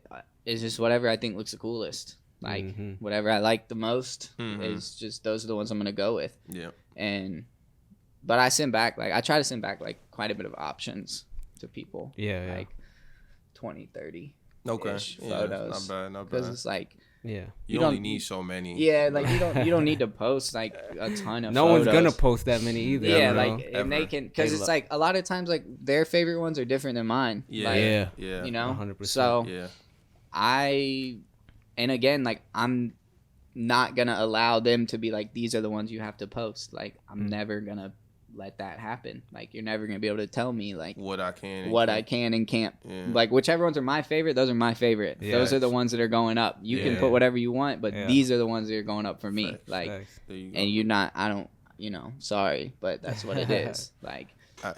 is just whatever I think looks the coolest. Like whatever I like the most is just, those are the ones I'm gonna go with. But I send back, like I try to send back like quite a bit of options to people. Like 20, 30 photos. Not bad. Because it's like you only need so many. Like you don't need to post like a ton of no photos. one's gonna post that many either. Like and they can, because it's like a lot of times like their favorite ones are different than mine. You know 100%. So and again, like I'm not gonna allow them to be like, these are the ones you have to post. Like I'm never gonna let that happen. Like you're never gonna be able to tell me like what I can and can't. Like whichever ones are my favorite, those are my favorite. Those are the ones that are going up. You can put whatever you want, but these are the ones that are going up for me. Like and you're not, I don't, you know, sorry, but that's what it is. Like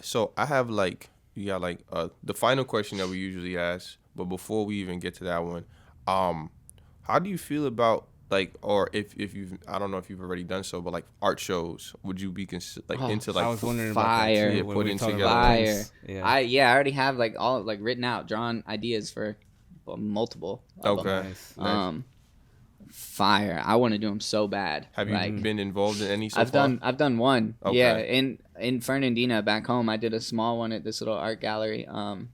so I have like, you got like the final question that we usually ask, but before we even get to that one, how do you feel about like, or if you've, I don't know if you've already done so, but like art shows, would you be into like, I was wondering fire, about that too, putting together fire. I already have like all like written out, drawn ideas for multiple. Fire. I want to do them so bad. Have you been involved in any so I've far? I've done one. In Fernandina back home, I did a small one at this little art gallery.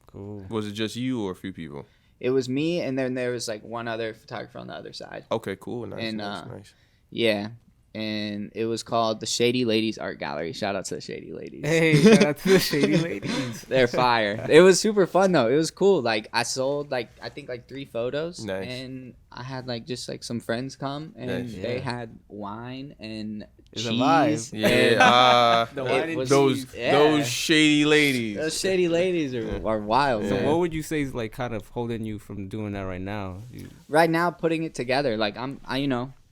Cool. Was it just you or a few people? It was me, and then there was like one other photographer on the other side. Okay, cool. Nice. Yeah, and it was called the Shady Ladies Art Gallery. Shout out to the Shady Ladies. Hey, shout out to the Shady Ladies. They're fire. It was super fun though. It was cool. Like I sold like I think like 3 photos, and I had like just like some friends come, and they had wine and cheese. Those shady ladies. Those shady ladies are wild. So what would you say is like kind of holding you from doing that right now? Right now, putting it together. Like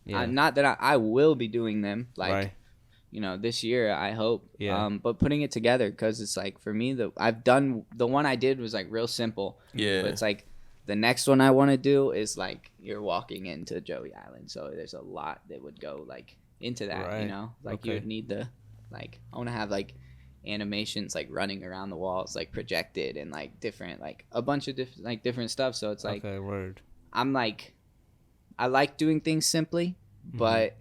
not that I will be doing them like you know, this year, I hope. But putting it together, because it's like for me, the one I did was like real simple. But it's like the next one I want to do is like you're walking into Joeyeyeland, so there's a lot that would go like into that, you know, like you would need the, like I want to have like animations like running around the walls, like projected, and like different, like a bunch of different stuff. So it's like I'm like, I like doing things simply, but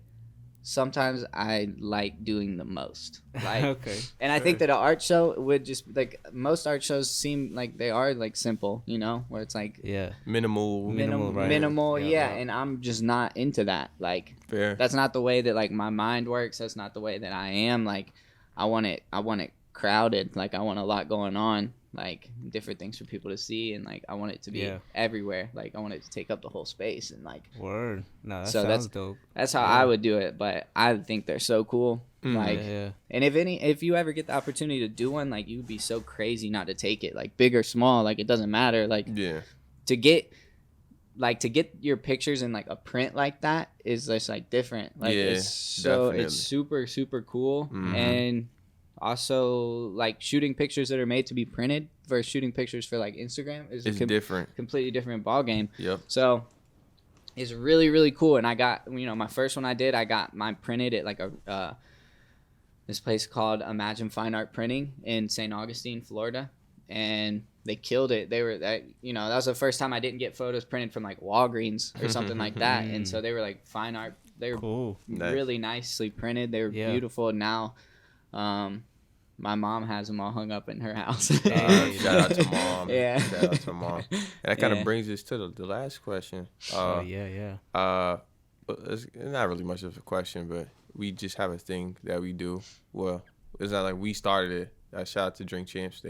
sometimes I like doing the most. Like and I think that an art show would just like, most art shows seem like they are like simple, you know, where it's like minimal, and I'm just not into that. Like that's not the way that like my mind works. That's not the way that I am. Like I want it crowded. Like I want a lot going on, like different things for people to see, and like I want it to be everywhere. Like I want it to take up the whole space, and like that sounds dope. That's how I would do it, but I think they're so cool. And if you ever get the opportunity to do one, like you'd be so crazy not to take it. Like big or small, like it doesn't matter. Like to get your pictures in like a print like that is just like different. Like it's super super cool. And also like shooting pictures that are made to be printed versus shooting pictures for like Instagram is different, completely different ball game. So is really, really cool. And I got, you know, my first one I got mine printed at like a this place called Imagine Fine Art Printing in St. Augustine, Florida. And they killed it. They were, you know, that was the first time I didn't get photos printed from like Walgreens or something like that. And so they were like fine art. They were cool. Really nicely printed. They were beautiful. Now, my mom has them all hung up in her house. Shout out to mom. Yeah. Shout out to mom. And that kind of brings us to the last question. It's not really much of a question, but we just have a thing that we do. Well, it's not like we started it. Shout out to Drink Champs.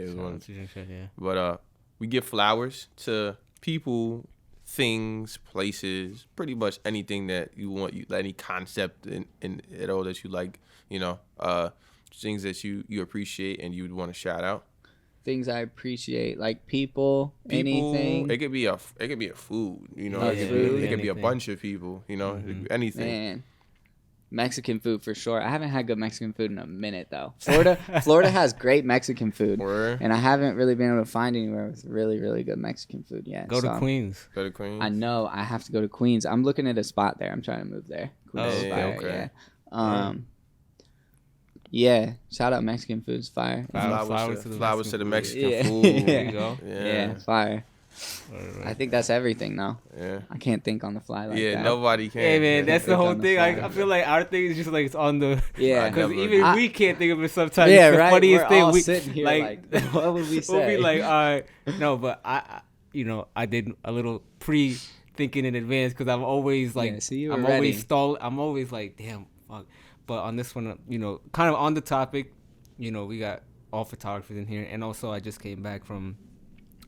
But we give flowers to people, things, places, pretty much anything that you want, any concept in at all that you like, you know, things that you appreciate and you would want to shout out. Things I appreciate, like people, anything. It could be a food, you know. It could be a bunch of people, you know, anything. Man. Mexican food for sure. I haven't had good Mexican food in a minute though. Florida has great Mexican food, and I haven't really been able to find anywhere with really, really good Mexican food yet. Go to Queens. I know I have to go to Queens. I'm looking at a spot there. I'm trying to move there. Yeah. Shout out Mexican food's fire. Flowers to the Mexican food. There you go. Yeah, fire. I think that's everything though. Yeah. I can't think on the fly like that. Yeah, nobody can. Hey man, that's the whole thing. I feel like our thing is just like it's on the because even we can't think of it sometimes. Yeah, it's the funniest thing. We sitting here like what would we say? We'll be like, all right, no, but I you know, I did a little pre-thinking in advance because I'm always like, always stalled. I'm always like, damn, fuck. But on this one, you know, kind of on the topic, you know, we got all photographers in here, and also I just came back from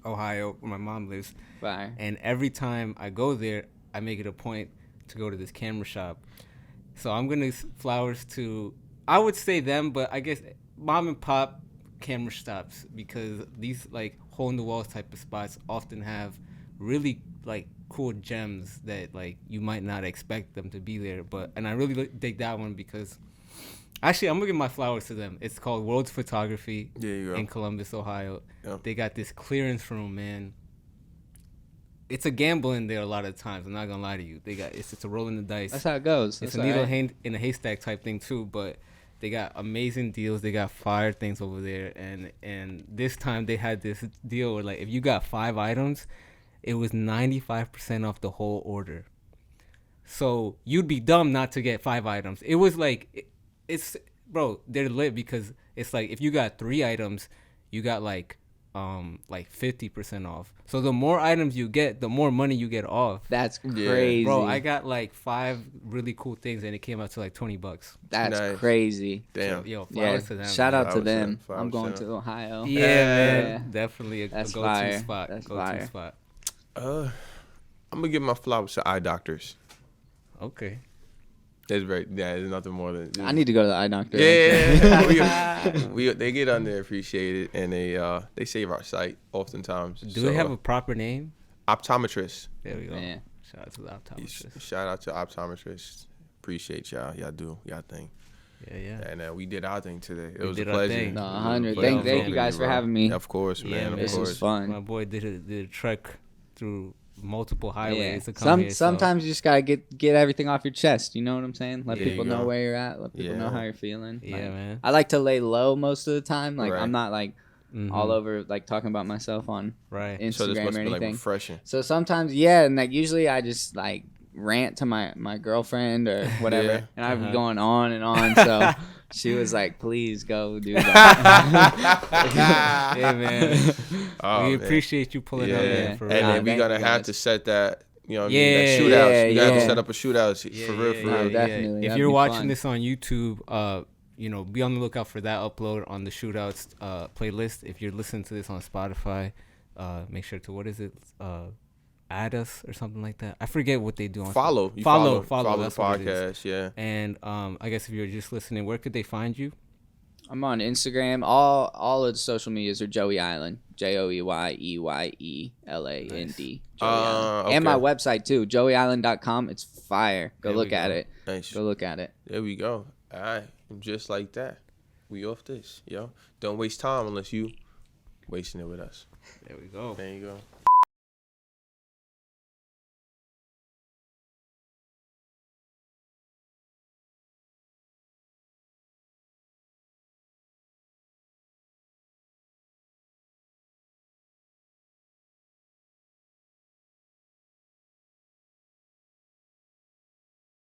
Ohio where my mom lives. Fire. And every time I go there, I make it a point to go to this camera shop. So I'm gonna flowers to, I would say them, but I guess mom and pop camera shops, because these like hole in the walls type of spots often have really like cool gems that like you might not expect them to be there. And I really dig that one because actually I'm gonna give my flowers to them. It's called World's Photography in Columbus, Ohio. Yep. They got this clearance room, man. It's a gamble in there a lot of times. I'm not gonna lie to you. It's a roll in the dice. That's how it goes. It's a needle in a haystack type thing too. But they got amazing deals. They got fire things over there. And this time they had this deal where like if you got 5 items, it was 95% off the whole order. So you'd be dumb not to get 5 items. It was like bro, they're lit because it's like if you got 3 items, you got like 50% off. So the more items you get, the more money you get off. That's crazy. Bro, I got like 5 really cool things and it came out to like $20. That's crazy. Damn. So, flowers to them. Shout out to them. I'm going to Ohio. Yeah, man. Definitely a go-to spot. That's go-to spot. I'm gonna give my flowers to eye doctors. Okay. That's right. Yeah, there's nothing more than. I need to go to the eye doctor. Yeah, they get underappreciated and they save our sight oftentimes. Do they have a proper name? Optometrist. There we go. Yeah. Shout out to the optometrist. Shout out to optometrists. Appreciate y'all. Y'all do y'all thing. Yeah. And we did our thing today. It was a pleasure. No, 100. Thank you guys for having me. Of course, man. This was fun. My boy did a trek through multiple highways to come here. Sometimes you just gotta get everything off your chest. You know what I'm saying? Let people know where you're at. Let people know how you're feeling. Yeah, man. I like to lay low most of the time. Like I'm not like all over like talking about myself on Instagram so this must or anything. Be, like, refreshing. So sometimes, and like usually I just like rant to my girlfriend or whatever, and I've been going on and on. So she was like, "Please go do that." Yeah, man. We appreciate you pulling up, man. For real. And then we're gonna have to set that. You know what I mean? That shootouts. We gotta set up a shootout for real. Definitely. If you're watching this on YouTube, you know, be on the lookout for that upload on the shootouts playlist. If you're listening to this on Spotify, make sure to add us or something like that. I forget what they do on follow the podcast. Yeah. And I guess if you're just listening, where could they find you? I'm on Instagram. All of the social medias are Joeyeyland. JoeyeyeylandD. Okay. And my website too, joeyeyland.com. It's fire. Go look at it. Nice. Go look at it. There we go. All right. Just like that. We off this, yo. Don't waste time unless you wasting it with us. There we go. There you go.